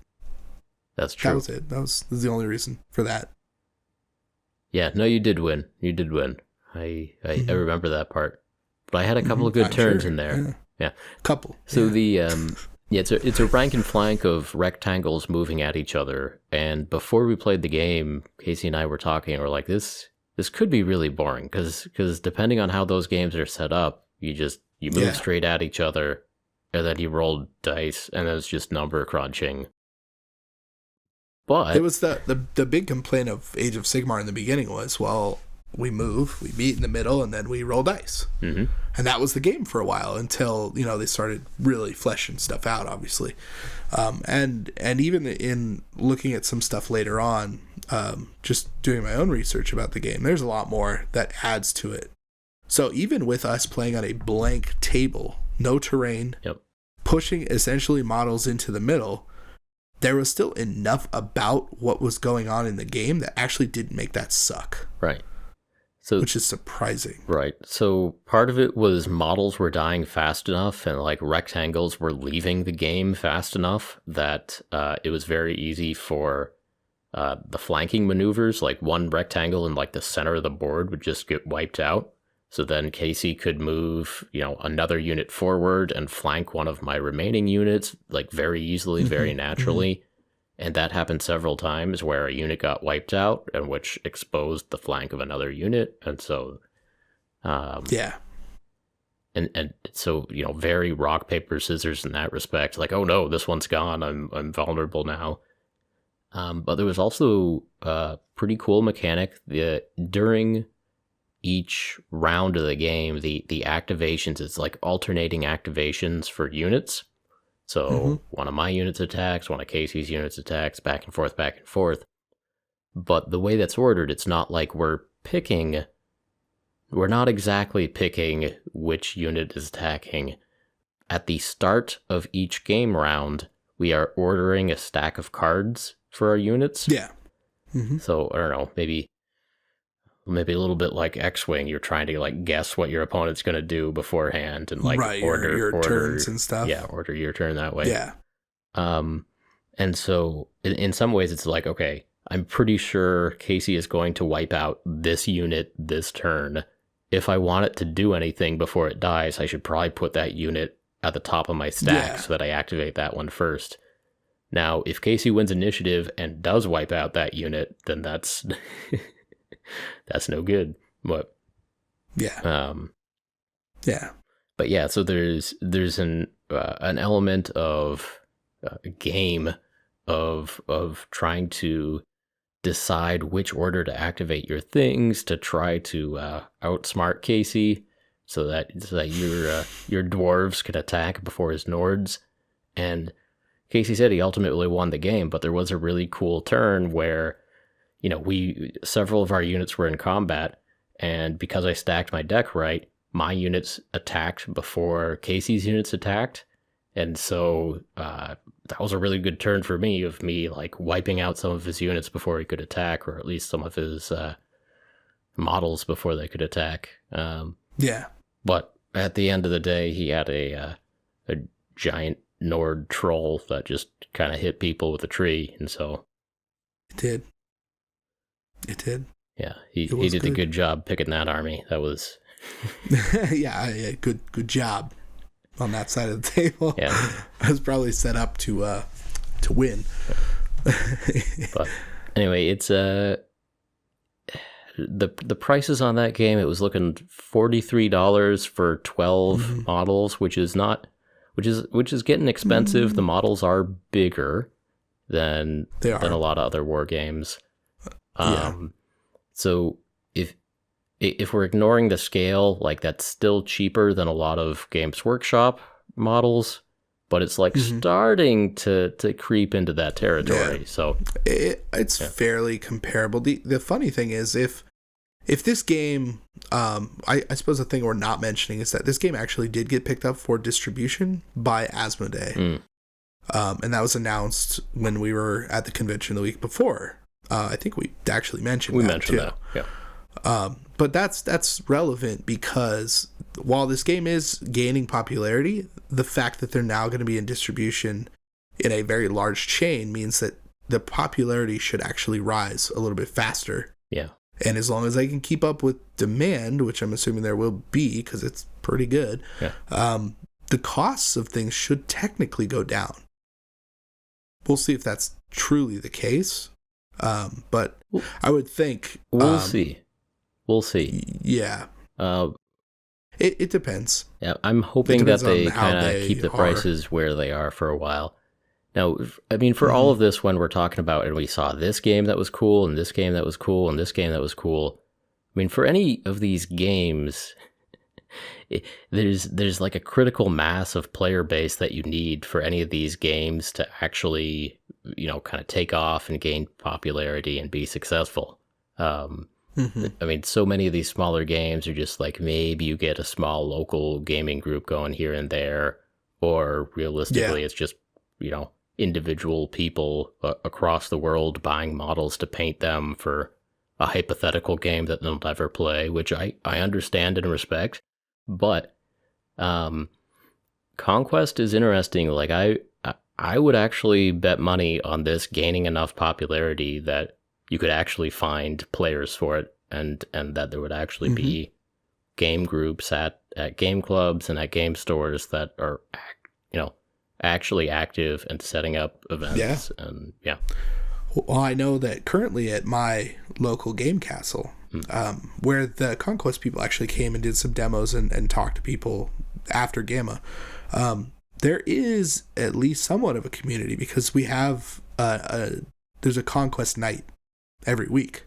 Speaker 2: That's true.
Speaker 1: That was it. That was the only reason for that.
Speaker 2: Yeah, no, you did win. I remember that part. But I had a couple of good turns in there. Yeah.
Speaker 1: Couple.
Speaker 2: So it's a rank and flank of rectangles moving at each other. And before we played the game, Casey and I were talking, and we're like, this could be really boring because depending on how those games are set up, you move straight at each other, and then you roll dice, and it's just number crunching. But
Speaker 1: it was the big complaint of Age of Sigmar in the beginning was, well, we move, we meet in the middle, and then we roll dice. Mm-hmm. And that was the game for a while until, they started really fleshing stuff out, obviously. And even in looking at some stuff later on, just doing my own research about the game, there's a lot more that adds to it. So even with us playing on a blank table, no terrain, pushing essentially models into the middle, there was still enough about what was going on in the game that actually didn't make that suck.
Speaker 2: Right. So,
Speaker 1: which is surprising.
Speaker 2: Right. So part of it was models were dying fast enough and like rectangles were leaving the game fast enough that it was very easy for the flanking maneuvers, like one rectangle in like the center of the board would just get wiped out. So then Casey could move, another unit forward and flank one of my remaining units, like very easily, very naturally. And that happened several times where a unit got wiped out, and which exposed the flank of another unit. And so,
Speaker 1: yeah.
Speaker 2: And so, very rock, paper, scissors in that respect. Like, oh no, this one's gone. I'm vulnerable now. But there was also a pretty cool mechanic. During each round of the game, the activations, it's like alternating activations for units. So one of my units attacks, one of Casey's units attacks, back and forth, back and forth. But the way that's ordered, it's not like we're not exactly picking which unit is attacking. At the start of each game round, we are ordering a stack of cards for our units.
Speaker 1: Yeah.
Speaker 2: So, I don't know, maybe a little bit like X-Wing, you're trying to like guess what your opponent's going to do beforehand and like order
Speaker 1: your turns and stuff.
Speaker 2: Yeah, order your turn that way.
Speaker 1: Yeah.
Speaker 2: And so in some ways it's like, okay, I'm pretty sure Casey is going to wipe out this unit this turn. If I want it to do anything before it dies, I should probably put that unit at the top of my stack so that I activate that one first. Now, if Casey wins initiative and does wipe out that unit, then that's that's no good. But
Speaker 1: yeah,
Speaker 2: But yeah, so there's an element of a game of trying to decide which order to activate your things to try to outsmart Casey, so that your dwarves could attack before his Nords. And Casey said he ultimately won the game, but there was a really cool turn where, several of our units were in combat, and because I stacked my deck right, my units attacked before Casey's units attacked. And so that was a really good turn for me, of me like wiping out some of his units before he could attack, or at least some of his models before they could attack. But at the end of the day, he had a giant Nord troll that just kind of hit people with a tree, and so
Speaker 1: it did.
Speaker 2: Yeah, he did a good job picking that army. That was
Speaker 1: yeah, good job on that side of the table.
Speaker 2: Yeah,
Speaker 1: I was probably set up to win.
Speaker 2: But anyway, it's the prices on that game. It was looking $43 for 12 models, which is getting expensive. The models are bigger than a lot of other war games. So if we're ignoring the scale, like, that's still cheaper than a lot of Games Workshop models, but it's like starting to creep into that territory. So
Speaker 1: it's fairly comparable. The funny thing is, if this game, I suppose the thing we're not mentioning is that this game actually did get picked up for distribution by Asmodee. And that was announced when we were at the convention the week before. I think we actually mentioned that too.
Speaker 2: Yeah.
Speaker 1: But that's relevant because while this game is gaining popularity, the fact that they're now going to be in distribution in a very large chain means that the popularity should actually rise a little bit faster.
Speaker 2: Yeah.
Speaker 1: And as long as they can keep up with demand, which I'm assuming there will be because it's pretty good, the costs of things should technically go down. We'll see if that's truly the case. But I would think...
Speaker 2: We'll see.
Speaker 1: Yeah. It depends.
Speaker 2: Yeah, I'm hoping that they kind of keep the prices where they are for a while. Now, I mean, for all of this, when we're talking about, and we saw this game that was cool, and this game that was cool, and this game that was cool, I mean, for any of these games, there's like a critical mass of player base that you need for any of these games to actually, kind of take off and gain popularity and be successful. I mean, so many of these smaller games are just like, maybe you get a small local gaming group going here and there, or realistically, it's just, individual people across the world buying models to paint them for a hypothetical game that they'll never play, which I understand and respect. But Conquest is interesting. Like, I would actually bet money on this gaining enough popularity that you could actually find players for it, and that there would actually be game groups at game clubs and at game stores that are, actually active and setting up events. And
Speaker 1: Well, I know that currently at my local game castle, where the Conquest people actually came and did some demos and talked to people after Gamma, there is at least somewhat of a community, because we have there's a Conquest night every week.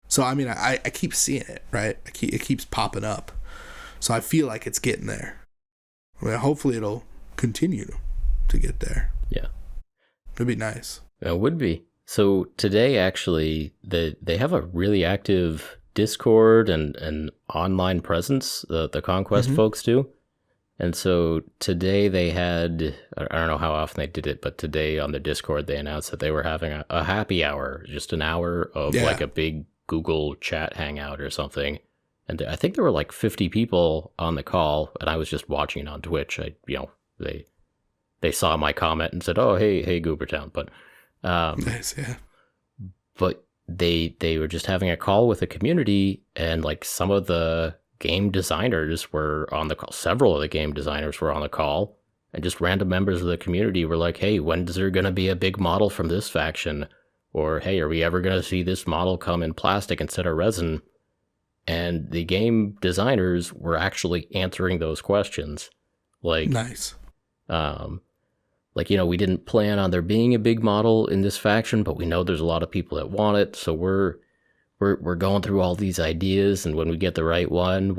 Speaker 1: So I mean, I keep seeing it, right? It keeps popping up, so I feel like it's getting there. I mean, hopefully it'll continue to get there.
Speaker 2: Yeah,
Speaker 1: it'd be nice.
Speaker 2: It would be. So today, actually, they have a really active Discord and online presence. The Conquest folks do. And so today they had, I don't know how often they did it, but today on the Discord they announced that they were having a happy hour, just an hour of like a big Google chat hangout or something. And I think there were like 50 people on the call, and I was just watching it on Twitch. They saw my comment and said, "Oh, hey Goobertown," but
Speaker 1: nice, yeah.
Speaker 2: But they were just having a call with the community, and like some of the game designers were on the call. Several of the game designers were on the call, and just random members of the community were like, "Hey, when is there going to be a big model from this faction?" Or, "Hey, are we ever going to see this model come in plastic instead of resin?" And the game designers were actually answering those questions. Like,
Speaker 1: nice.
Speaker 2: Like, we didn't plan on there being a big model in this faction, but we know there's a lot of people that want it, so we're going through all these ideas, and when we get the right one,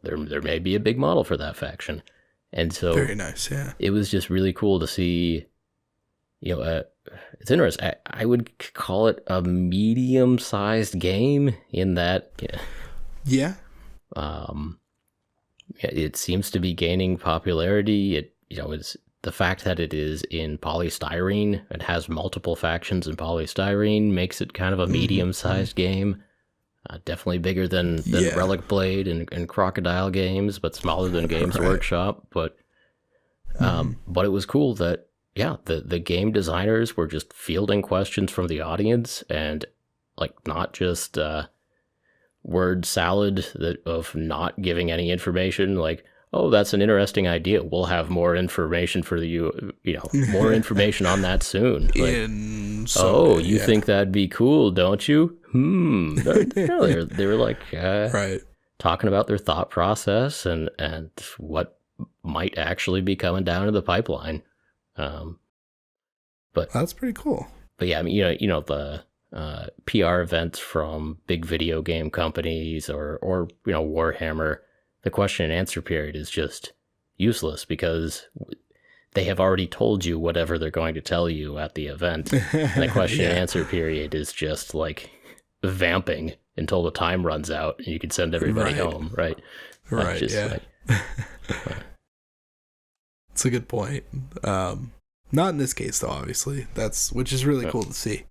Speaker 2: there may be a big model for that faction. And so
Speaker 1: very nice, yeah.
Speaker 2: It was just really cool to see. It's interesting. I would call it a medium-sized game in that. It seems to be gaining popularity. It's the fact that it is in polystyrene and has multiple factions in polystyrene makes it kind of a medium-sized game. Definitely bigger than Relic Blade and Crocodile games, but smaller than Games Workshop. But it was cool that the game designers were just fielding questions from the audience, and like not just word salad of not giving any information. Like, "Oh, that's an interesting idea. We'll have more information for you. More information on that soon." Like, you think that'd be cool, don't you? They were like talking about their thought process and what might actually be coming down to the pipeline. But
Speaker 1: that's pretty cool.
Speaker 2: But yeah, I mean, the PR events from big video game companies or Warhammer, the question and answer period is just useless because they have already told you whatever they're going to tell you at the event. And the question and answer period is just like vamping until the time runs out and you can send everybody home, right?
Speaker 1: Right, That's a good point. Not in this case, though, obviously. Which is really cool to see.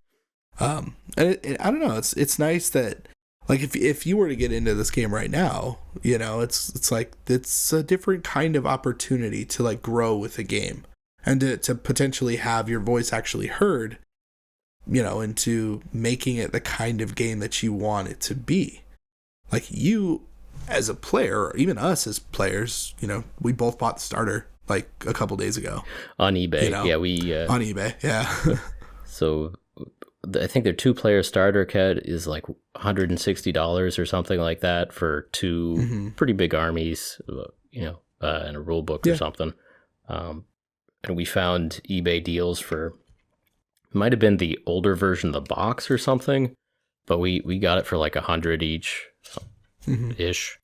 Speaker 1: And I don't know. It's nice that, like, if you were to get into this game right now, it's like it's a different kind of opportunity to like grow with a game and to potentially have your voice actually heard, into making it the kind of game that you want it to be. Like, you as a player, or even us as players, we both bought the starter like a couple days ago
Speaker 2: on eBay.
Speaker 1: On eBay.
Speaker 2: So I think their 2-player starter kit is like $160 or something like that for 2 pretty big armies, and a rule book or something. And we found eBay deals for, might have been the older version of the box or something, but we got it for like $100 each ish.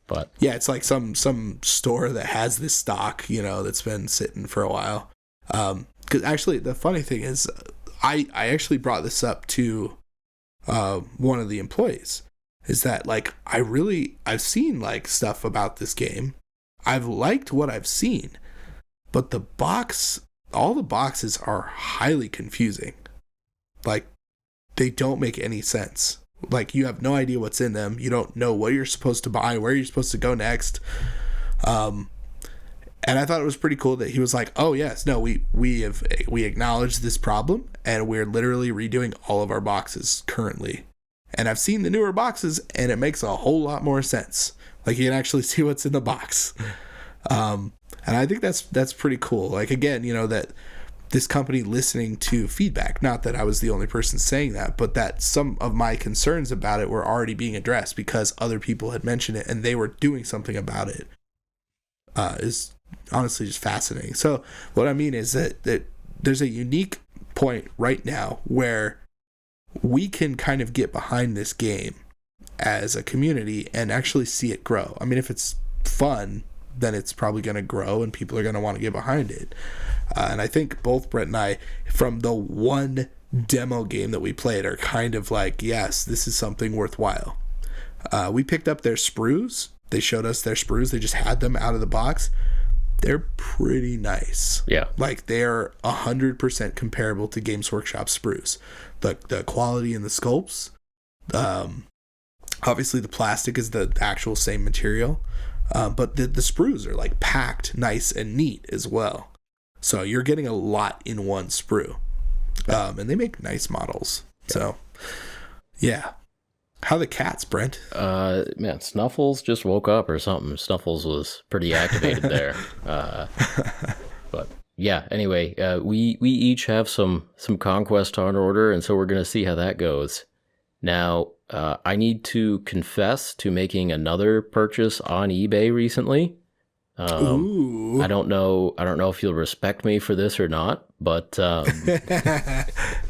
Speaker 2: But
Speaker 1: it's like some store that has this stock, that's been sitting for a while. Because actually, the funny thing is, I actually brought this up to one of the employees. Is that like I've seen like stuff about this game. I've liked what I've seen, but all the boxes are highly confusing. Like, they don't make any sense. Like, you have no idea what's in them. You don't know what you're supposed to buy, where you're supposed to go next. And I thought it was pretty cool that he was like, "Oh yes, no, we acknowledge this problem, and we're literally redoing all of our boxes currently. And I've seen the newer boxes, and it makes a whole lot more sense. Like, you can actually see what's in the box." And I think that's pretty cool. Like, again, that this company listening to feedback, not that I was the only person saying that, but that some of my concerns about it were already being addressed because other people had mentioned it and they were doing something about it, is honestly just fascinating. So what I mean is that there's a unique point right now where we can kind of get behind this game as a community and actually see it grow. I mean, if it's fun, then it's probably going to grow and people are going to want to get behind it. And I think both Brent and I, from the one demo game that we played, are kind of like, yes, this is something worthwhile. We picked up their sprues. They showed us their sprues. They just had them out of the box. They're pretty nice.
Speaker 2: Yeah.
Speaker 1: Like, they're 100% comparable to Games Workshop sprues. The quality and the sculpts. Obviously, the plastic is the actual same material. But the sprues are like packed nice and neat as well. So you're getting a lot in one sprue. And they make nice models. So, yeah. How are the cats, Brent?
Speaker 2: Man, Snuffles just woke up or something. Snuffles was pretty activated there. But yeah, anyway, we each have some Conquest on order, and so we're going to see how that goes. Now, I need to confess to making another purchase on eBay recently.
Speaker 1: Ooh.
Speaker 2: I don't know if you'll respect me for this or not, but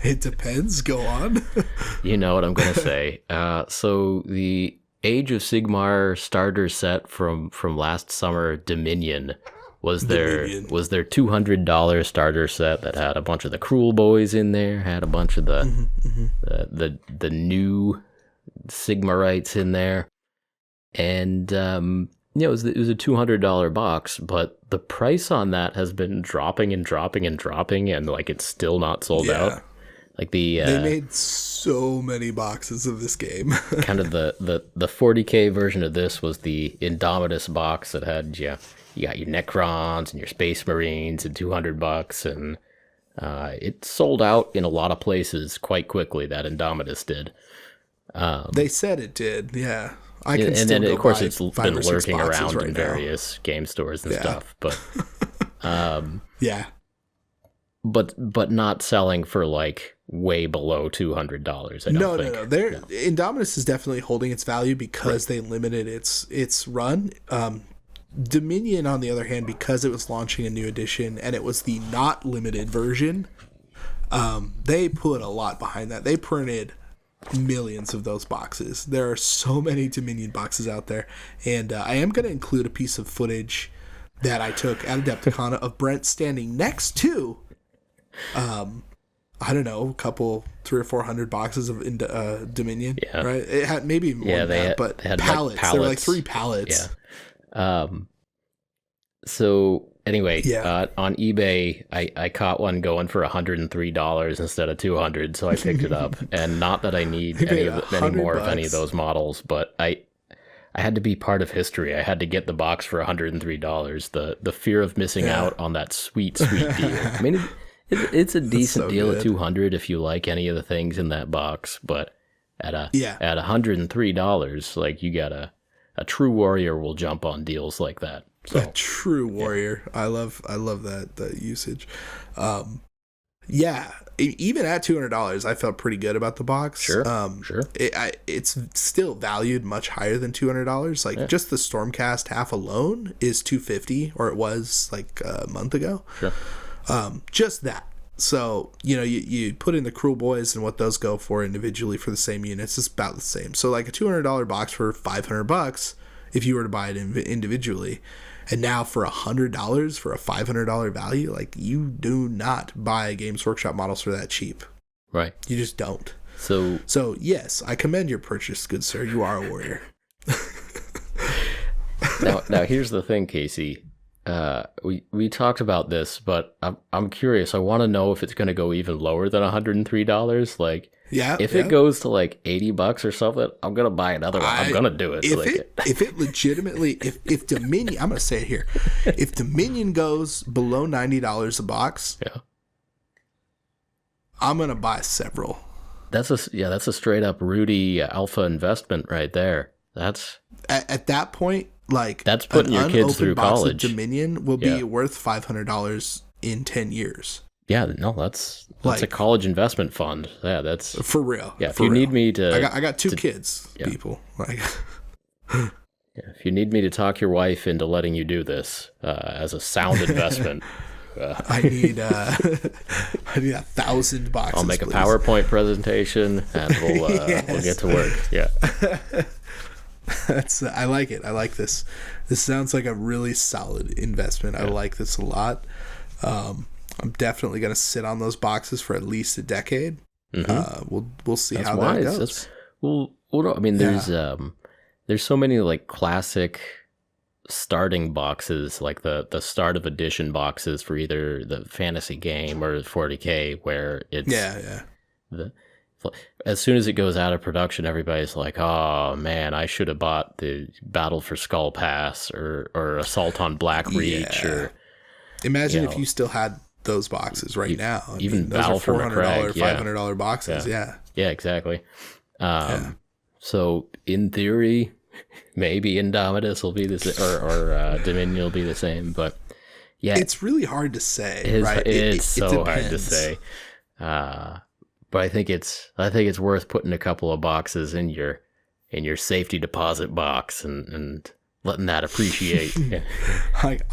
Speaker 1: it depends. Go on.
Speaker 2: You know what I'm going to say. So the Age of Sigmar starter set from last summer, Dominion, was their $200 starter set that had a bunch of the Cruel Boys in there, had a bunch of the new Sigmarites in there, and it was a $200 box, but the price on that has been dropping and dropping and dropping, and like it's still not sold out. Like they
Speaker 1: made so many boxes of this game.
Speaker 2: Kind of the 40K version of this was the Indomitus box that had you got your Necrons and your Space Marines and $200, and it sold out in a lot of places quite quickly. That Indomitus did.
Speaker 1: They said it did, yeah.
Speaker 2: And then, of course, it's been lurking around in various game stores and stuff. But,
Speaker 1: yeah.
Speaker 2: But not selling for like way below $200.
Speaker 1: No. Indominus is definitely holding its value because they limited its run. Dominion, on the other hand, because it was launching a new edition and it was the not limited version, they put a lot behind that. They printed millions of those boxes. There are so many Dominion boxes out there, and I am going to include a piece of footage that I took at Adepticon of Brent standing next to I don't know, a couple 300 or 400 boxes of Dominion, right? It had maybe more than that, but they had pallets. Like there were like 3 pallets.
Speaker 2: Yeah. So anyway, on eBay, I caught one going for $103 instead of $200, so I picked it up. And not that I need any more of any of those models, but I had to be part of history. I had to get the box for $103. The fear of missing out on that sweet deal. I mean, it's a decent deal at $200 if you like any of the things in that box, but at $103, like, you got a true warrior will jump on deals like that. So,
Speaker 1: a true warrior. Yeah. I love that usage. Even at $200, I felt pretty good about the box.
Speaker 2: Sure.
Speaker 1: It's still valued much higher than $200. Like just the Stormcast half alone is $250, or it was like a month ago.
Speaker 2: Sure.
Speaker 1: Just that. So, you put in the Cruel Boys and what those go for individually for the same units, it's about the same. So like a $200 box for $500 if you were to buy it individually. And now for $100 for a $500 value, like, you do not buy Games Workshop models for that cheap.
Speaker 2: Right.
Speaker 1: You just don't.
Speaker 2: So
Speaker 1: yes, I commend your purchase, good sir. You are a warrior.
Speaker 2: Now here's the thing, Casey. We talked about this, but I'm curious. I want to know if it's going to go even lower than $103. Like, if it goes to like $80 or something, I'm gonna buy another one. I'm gonna do it.
Speaker 1: If it legitimately, if Dominion, I'm gonna say it here, if Dominion goes below $90 a box, I'm gonna buy several.
Speaker 2: That's a straight up Rudy alpha investment right there. That's
Speaker 1: at that point, like
Speaker 2: that's putting your kids through
Speaker 1: box
Speaker 2: college.
Speaker 1: Of Dominion will be worth $500 in 10 years.
Speaker 2: Yeah, no, that's like, a college investment fund. Yeah, that's
Speaker 1: for real.
Speaker 2: Yeah, if you need me to,
Speaker 1: I got 2 kids. People like.
Speaker 2: Yeah, if you need me to talk your wife into letting you do this as a sound investment,
Speaker 1: I need 1,000 boxes.
Speaker 2: I'll make
Speaker 1: please.
Speaker 2: a PowerPoint presentation, and we'll get to work. Yeah,
Speaker 1: I like it. I like this. This sounds like a really solid investment. I like this a lot. I'm definitely gonna sit on those boxes for at least a decade. We'll see how that goes.
Speaker 2: I mean, there's so many like classic starting boxes, like the start of edition boxes for either the fantasy game or 40K, where it's as soon as it goes out of production, everybody's like, oh man, I should have bought the Battle for Skull Pass or Assault on Black Reach. Or
Speaker 1: imagine if you still had those boxes right now.
Speaker 2: Even
Speaker 1: those
Speaker 2: Battle
Speaker 1: are $400, $500 boxes.
Speaker 2: Yeah, exactly. So in theory, maybe Indomitus will be the same, or Dominion will be the same, but yeah,
Speaker 1: it's really hard to say. Right?
Speaker 2: It's so hard to say. But I think it's worth putting a couple of boxes in your safety deposit box and letting that appreciate.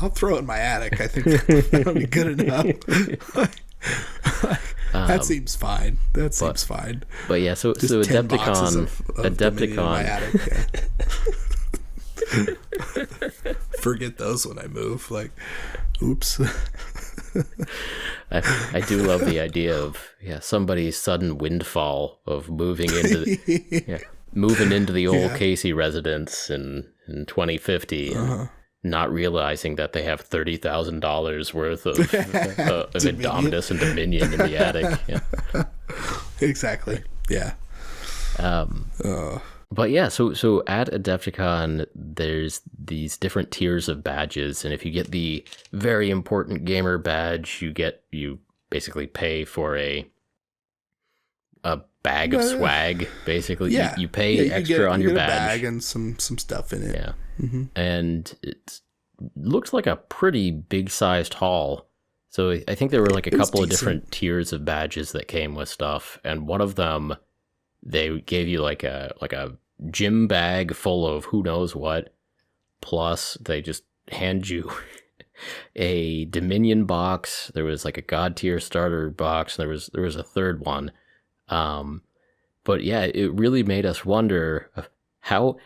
Speaker 1: I'll throw it in my attic. I think that'll be good enough. That seems fine. Seems fine.
Speaker 2: But yeah, so Adepticon,
Speaker 1: forget those when I move. Like, oops.
Speaker 2: I do love the idea of somebody's sudden windfall of moving into the old Casey residence in 2050 and not realizing that they have $30,000 worth of Indomitus and Dominion in the attic. Yeah.
Speaker 1: Exactly. Yeah.
Speaker 2: But yeah, so at Adepticon, there's these different tiers of badges, and if you get the very important gamer badge, you basically pay for a bag of swag. Basically, you pay extra on your badge.
Speaker 1: A bag and some stuff in it.
Speaker 2: Yeah, and it looks like a pretty big sized haul. So I think there were like a couple of different tiers of badges that came with stuff, and one of them, they gave you like a gym bag full of who knows what, plus they just hand you a Dominion box. There was like a God tier starter box, and there was a third one. But yeah, it really made us wonder how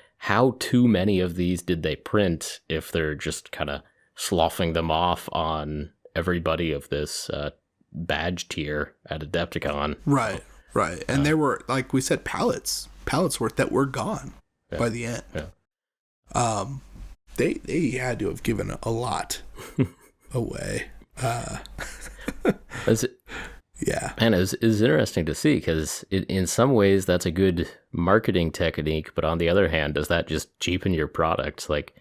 Speaker 2: too many of these did they print if they're just kind of sloughing them off on everybody of this badge tier at Adepticon.
Speaker 1: Right. And there were, like we said, pallets worth that were gone by the end. Yeah. They had to have given a lot away. Yeah.
Speaker 2: And it's interesting to see, because in some ways that's a good marketing technique, but on the other hand, does that just cheapen your product? Like,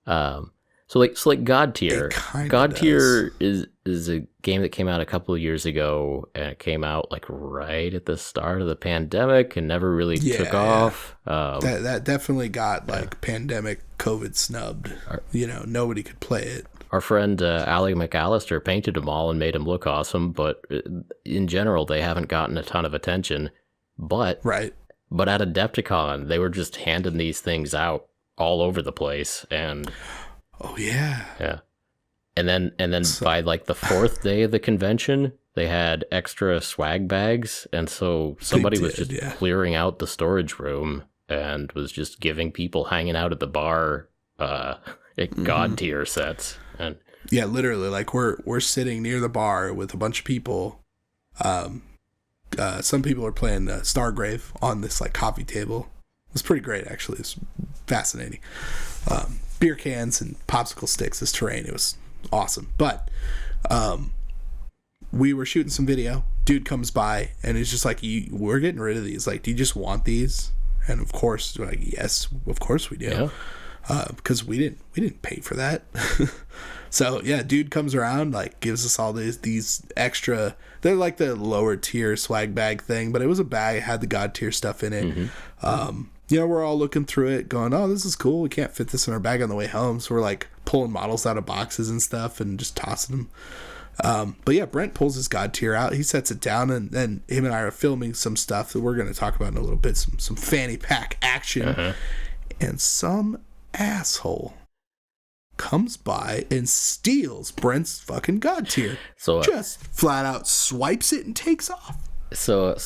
Speaker 2: so like God Tier. God Tier is a game that came out a couple of years ago, and it came out like right at the start of the pandemic and never really took off.
Speaker 1: That definitely got like pandemic COVID snubbed. Nobody could play it.
Speaker 2: Our friend Ali McAllister painted them all and made them look awesome, but in general, they haven't gotten a ton of attention. But at Adepticon, they were just handing these things out all over the place, and yeah. And then by like the fourth day of the convention, they had extra swag bags, and so somebody was just clearing out the storage room and was just giving people hanging out at the bar God tier sets. And
Speaker 1: literally, like we're sitting near the bar with a bunch of people. Some people are playing Stargrave on this like coffee table. It's pretty great, actually. It's fascinating. Beer cans and popsicle sticks as terrain. It was awesome. But we were shooting some video. Dude comes by and it's just like, we're getting rid of these. Like, do you just want these? And of course, we're like, yes, of course we do. Yeah. Because we didn't pay for that. So yeah, dude comes around, like gives us all these extra, they're like the lower tier swag bag thing, but it was a bag, it had the God tier stuff in it. we're all looking through it going, oh, this is cool. We can't fit this in our bag on the way home. So we're like pulling models out of boxes and stuff and just tossing them. But yeah, Brent pulls his God tier out. He sets it down, and then him and I are filming some stuff that we're going to talk about in a little bit, some fanny pack action. And some asshole comes by and steals Brent's fucking God tier. So just flat out swipes it and takes off.
Speaker 2: So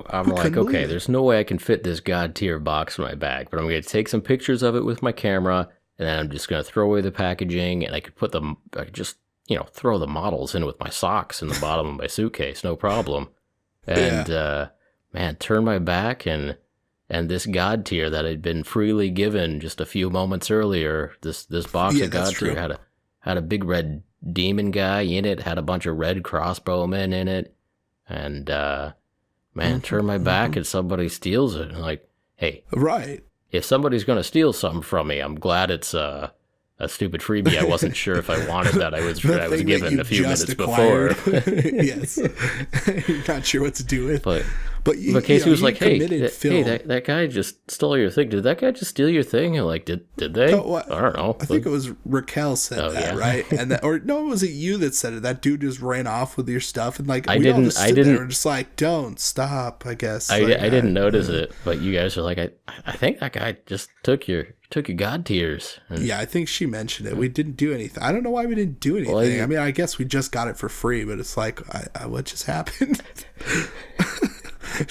Speaker 2: I'm like, okay, there's no way I can fit this God tier box in my bag, but I'm going to take some pictures of it with my camera, and then I'm just going to throw away the packaging, and I could put them, I could just, throw the models in with my socks in the bottom of my suitcase, no problem. And, man, turn my back, and this God tier that had been freely given just a few moments earlier, this box of God tier had a big red demon guy in it, had a bunch of red crossbowmen in it. And, man, turn my back and somebody steals it. And like, hey,
Speaker 1: right.
Speaker 2: If somebody's going to steal something from me, I'm glad it's a stupid freebie. I wasn't sure if I wanted that. I was given a few minutes before.
Speaker 1: Yes. You're not sure what to do with.
Speaker 2: But Casey was like, hey, that guy just stole your thing. Did that guy just steal your thing? And like, did they? I don't know.
Speaker 1: I think it was Raquel said that, right? And was it you that said it? That dude just ran off with your stuff, and like, I didn't. We're just like, don't stop. I guess
Speaker 2: I didn't notice it, but you guys are like, I think that guy just took your God tiers. And
Speaker 1: I think she mentioned it. We didn't do anything. I don't know why we didn't do anything. Well, I mean, I guess we just got it for free, but it's like, what just happened?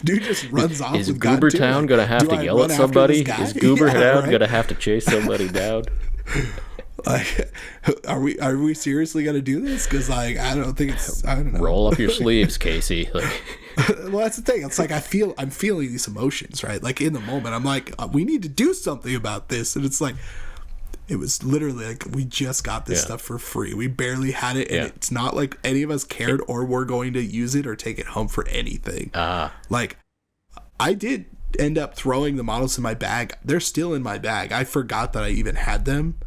Speaker 1: Dude just runs off.
Speaker 2: Is Goobertown going to have to yell at somebody? Is Goobertown going to have to chase somebody down?
Speaker 1: Like, are we seriously going to do this? Because like, I don't know.
Speaker 2: Roll up your sleeves, Casey. Like,
Speaker 1: well, that's the thing. It's like I'm feeling these emotions, right? Like in the moment, I'm like, we need to do something about this, and it's like, it was literally like we just got this stuff for free. We barely had it, and it's not like any of us cared or were going to use it or take it home for anything. Like, I did end up throwing the models in my bag. They're still in my bag. I forgot that I even had them.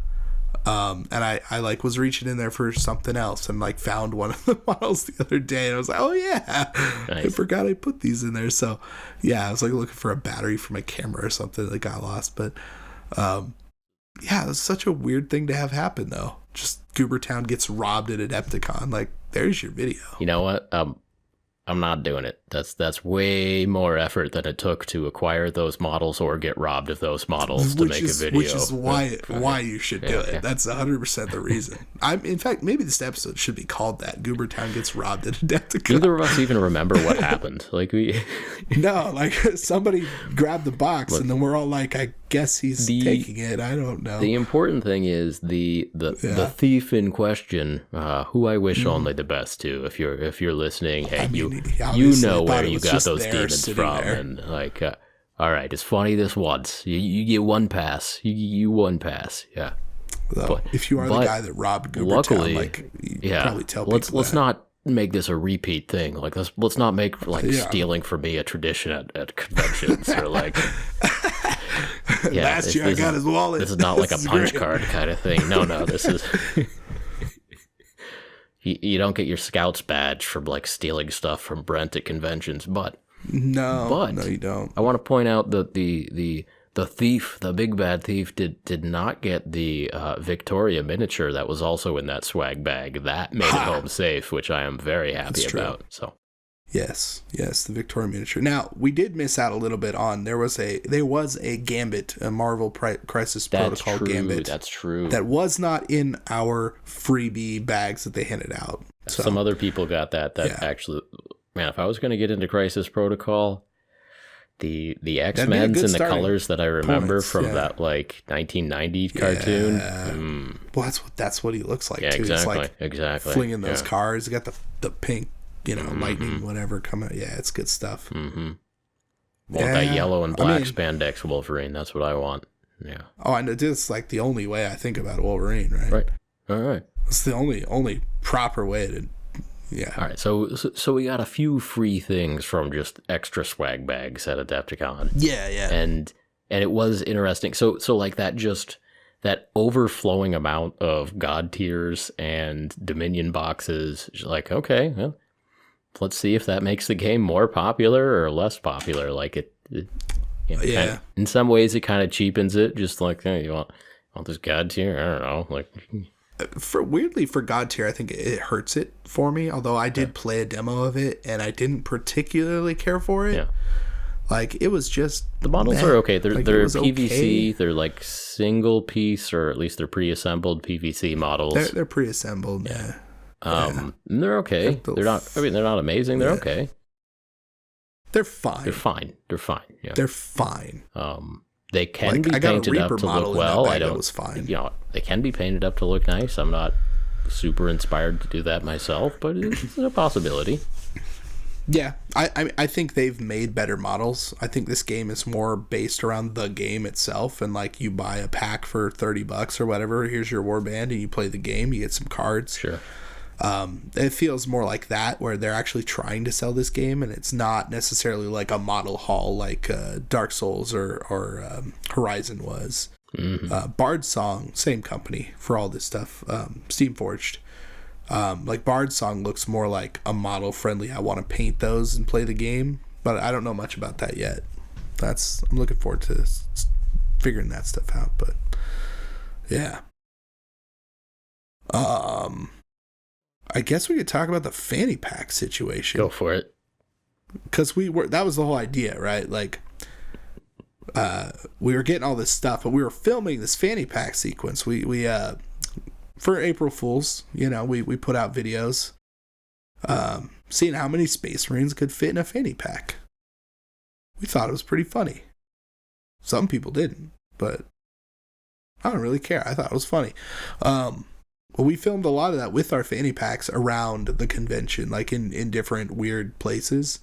Speaker 1: And I like was reaching in there for something else and like found one of the models the other day, and I was like, oh yeah, nice. I forgot I put these in there. So I was like looking for a battery for my camera or something that got lost. But it was such a weird thing to have happen though. Just Goobertown gets robbed at Adepticon. Like, there's your video.
Speaker 2: You know what? I'm not doing it. That's way more effort than it took to acquire those models or get robbed of those models to make a video.
Speaker 1: Which is why you should do it. That's 100% the reason. In fact, maybe this episode should be called that. Goobertown gets robbed at Adepticon.
Speaker 2: Neither of us even remember what happened. Like
Speaker 1: No, like somebody grabbed the box and then we're all like, I guess he's taking it. I don't know.
Speaker 2: The important thing is the thief in question, who I wish only the best to. If you're listening, hey, you know where you got those demons from, and like, all right, it's funny this once. You get one pass. You one pass. Yeah.
Speaker 1: Though, if you are the guy that robbed Goobertown, luckily, like, you probably tell people
Speaker 2: let's not make this a repeat thing. Like, let's not make like stealing for me a tradition at conventions or like.
Speaker 1: Last year I got his wallet.
Speaker 2: This is not like a punch card kind of thing. No, this is. You don't get your Scouts badge from like stealing stuff from Brent at conventions, but
Speaker 1: no, you don't.
Speaker 2: I want to point out that the thief, the big bad thief, did not get the Victoria miniature that was also in that swag bag. That made it home safe, which I am very happy about. So.
Speaker 1: Yes, the Victoria miniature. Now, we did miss out a little bit on there was a Gambit, a Marvel Crisis Protocol Gambit.
Speaker 2: That's true.
Speaker 1: That was not in our freebie bags that they handed out. So,
Speaker 2: some other people got that actually, man, if I was going to get into Crisis Protocol, the X-Men's and the colors that I remember from that like 1990 cartoon.
Speaker 1: Well, that's what he looks like too.
Speaker 2: Exactly.
Speaker 1: It's like
Speaker 2: exactly.
Speaker 1: Flinging those cars. He got the pink, lightning, whatever coming out. Yeah, it's good stuff.
Speaker 2: Mm-hmm. Want that yellow and black spandex Wolverine. That's what I want. Yeah.
Speaker 1: Oh, I know. It's like the only way I think about Wolverine, right?
Speaker 2: Right. All right.
Speaker 1: It's the only proper way to. Yeah.
Speaker 2: All right. So we got a few free things from just extra swag bags at Adepticon.
Speaker 1: Yeah.
Speaker 2: And it was interesting. So like that overflowing amount of God tiers and Dominion boxes. Like, okay, well, let's see if that makes the game more popular or less popular. Like it You know, kinda, in some ways, it kind of cheapens it. Just like, hey, you want this God tier? I don't know. Like,
Speaker 1: for God tier, I think it hurts it for me. Although I did play a demo of it, and I didn't particularly care for it. Yeah. Like, it was just
Speaker 2: the models are okay. They're PVC. Okay. They're like single piece, or at least they're pre-assembled PVC models.
Speaker 1: They're pre-assembled. Yeah.
Speaker 2: And they're okay. They're not. I mean, they're not amazing. They're okay.
Speaker 1: They're fine.
Speaker 2: Yeah.
Speaker 1: They're fine.
Speaker 2: They can be painted up to look well.
Speaker 1: That was fine.
Speaker 2: You know, they can be painted up to look nice. I'm not super inspired to do that myself, but it's a possibility.
Speaker 1: Yeah, I think they've made better models. I think this game is more based around the game itself, and like you buy a pack for $30 or whatever. Here's your warband, and you play the game. You get some cards.
Speaker 2: Sure.
Speaker 1: It feels more like that, where they're actually trying to sell this game, and it's not necessarily like a model haul like Dark Souls or Horizon was.
Speaker 2: Mm-hmm.
Speaker 1: Bard's Song, same company for all this stuff. Steamforged. Like Bard's Song looks more like a model friendly. I want to paint those and play the game, but I don't know much about that yet. I'm looking forward to figuring that stuff out. But yeah. I guess we could talk about the fanny pack situation.
Speaker 2: Go for it.
Speaker 1: Because that was the whole idea, right? Like, we were getting all this stuff, but we were filming this fanny pack sequence. We for April Fools, you know, we put out videos, seeing how many Space Marines could fit in a fanny pack. We thought it was pretty funny. Some people didn't, but I don't really care. I thought it was funny. Well, we filmed a lot of that with our fanny packs around the convention, like in different weird places.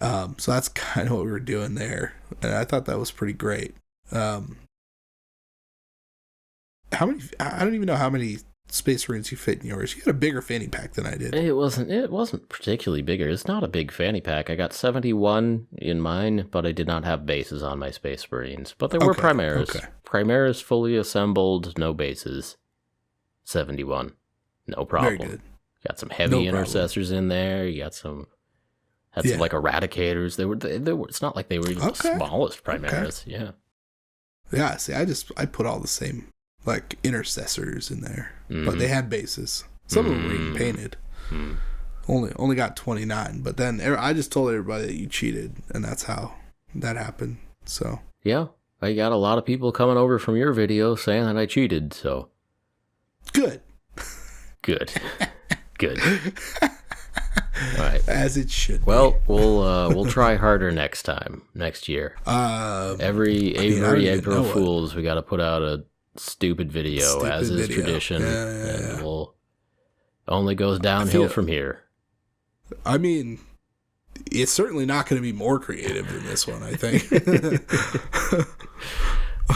Speaker 1: So that's kind of what we were doing there. And I thought that was pretty great. How many? I don't even know how many Space Marines you fit in yours. You had a bigger fanny pack than I did.
Speaker 2: It wasn't particularly bigger. It's not a big fanny pack. I got 71 in mine, but I did not have bases on my Space Marines. But there were Primaris. Okay. Primaris fully assembled, no bases. 71, no problem.
Speaker 1: Very good.
Speaker 2: Got some heavy intercessors in there. You got some like eradicators. They were. It's not like they were even the smallest Primaris. Okay.
Speaker 1: Yeah. See, I put all the same like intercessors in there, but they had bases. Some of them were even painted. Only got 29, but then I just told everybody that you cheated, and that's how that happened. So
Speaker 2: yeah, I got a lot of people coming over from your video saying that I cheated. So.
Speaker 1: Good.
Speaker 2: All right.
Speaker 1: As it should.
Speaker 2: Well, we'll try harder next year. Every April Fools, we got to put out a stupid video, as is tradition, and we'll only goes downhill from here.
Speaker 1: I mean, it's certainly not going to be more creative than this one, I think.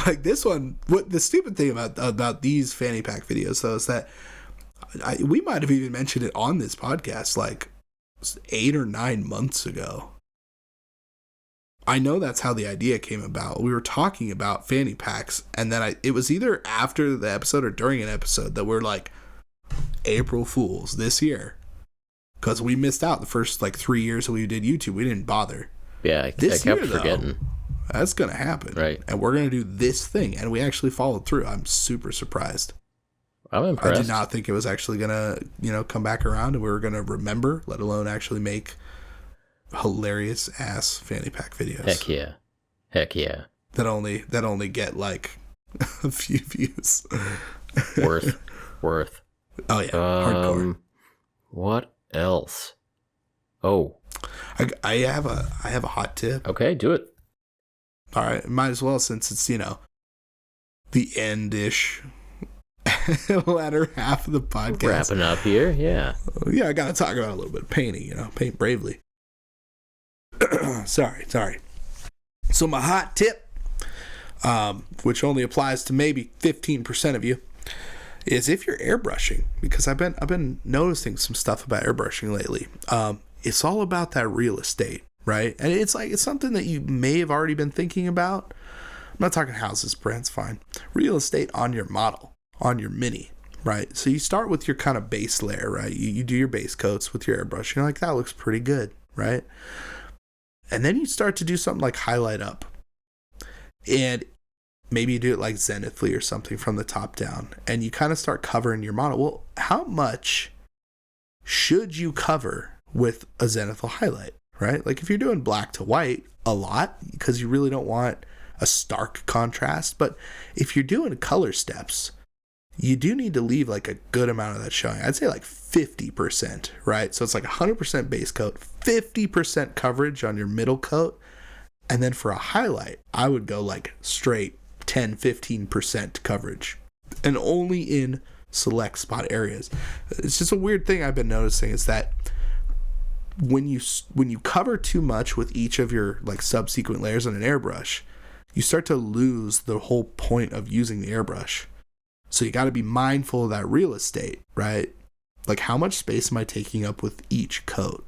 Speaker 1: Like this one, what the stupid thing about these fanny pack videos though is that we might have even mentioned it on this podcast like 8 or 9 months ago. I know that's how the idea came about. We were talking about fanny packs, and then it was either after the episode or during an episode that we're like, April Fools this year, because we missed out the first like 3 years that we did YouTube. We didn't bother.
Speaker 2: Yeah, I kept forgetting.
Speaker 1: That's going to happen.
Speaker 2: Right.
Speaker 1: And we're going to do this thing. And we actually followed through. I'm super surprised.
Speaker 2: I'm impressed.
Speaker 1: I did not think it was actually going to, come back around and we were going to remember, let alone actually make hilarious ass fanny pack videos.
Speaker 2: Heck yeah.
Speaker 1: That only get like a few views.
Speaker 2: Worth.
Speaker 1: Oh yeah. Hardcore.
Speaker 2: What else? Oh.
Speaker 1: I have a hot tip.
Speaker 2: Okay, do it.
Speaker 1: All right, might as well since it's, the end-ish latter half of the podcast.
Speaker 2: Wrapping up here, yeah.
Speaker 1: Yeah, I got to talk about a little bit of painting, paint bravely. Sorry. So my hot tip, which only applies to maybe 15% of you, is if you're airbrushing, because I've been noticing some stuff about airbrushing lately. It's all about that real estate. Right? And it's something that you may have already been thinking about. I'm not talking houses, Brent's fine. Real estate on your model, on your mini, right? So you start with your kind of base layer, right? You do your base coats with your airbrush. You're like, that looks pretty good, right? And then you start to do something like highlight up. And maybe you do it like zenithly or something from the top down, and you kind of start covering your model. Well, how much should you cover with a zenithal highlight, right? Like if you're doing black to white, a lot, because you really don't want a stark contrast. But if you're doing color steps, you do need to leave like a good amount of that showing. I'd say like 50%, right? So it's like 100% base coat, 50% coverage on your middle coat. And then for a highlight, I would go like straight 10-15% coverage, and only in select spot areas. It's just a weird thing I've been noticing is that when you cover too much with each of your like subsequent layers on an airbrush, you start to lose the whole point of using the airbrush. So you got to be mindful of that real estate, right? Like how much space am I taking up with each coat?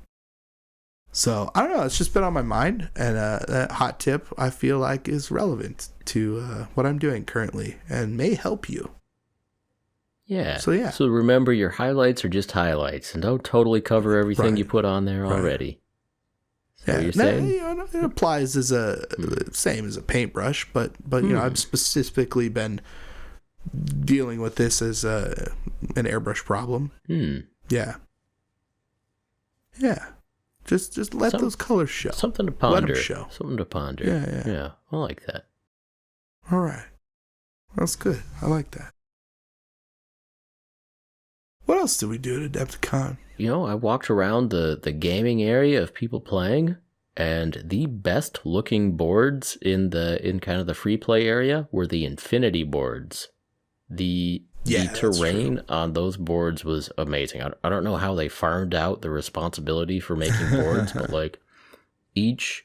Speaker 1: So I don't know, it's just been on my mind, and that hot tip I feel like is relevant to what I'm doing currently and may help you.
Speaker 2: Yeah.
Speaker 1: So
Speaker 2: So remember, your highlights are just highlights, and don't totally cover everything you put on there already.
Speaker 1: Yeah,
Speaker 2: what you're saying?
Speaker 1: It applies as same as a paintbrush, but you know, I've specifically been dealing with this as an airbrush problem. Yeah. Just let those colors show.
Speaker 2: Something to ponder.
Speaker 1: Let them show.
Speaker 2: Something to ponder. Yeah. I like that.
Speaker 1: All right. That's good. I like that. What else did we do at Adepticon?
Speaker 2: You know, I walked around the gaming area of people playing, and the best looking boards in kind of the free play area were the infinity boards. The terrain on those boards was amazing. I don't know how they farmed out the responsibility for making boards, but like each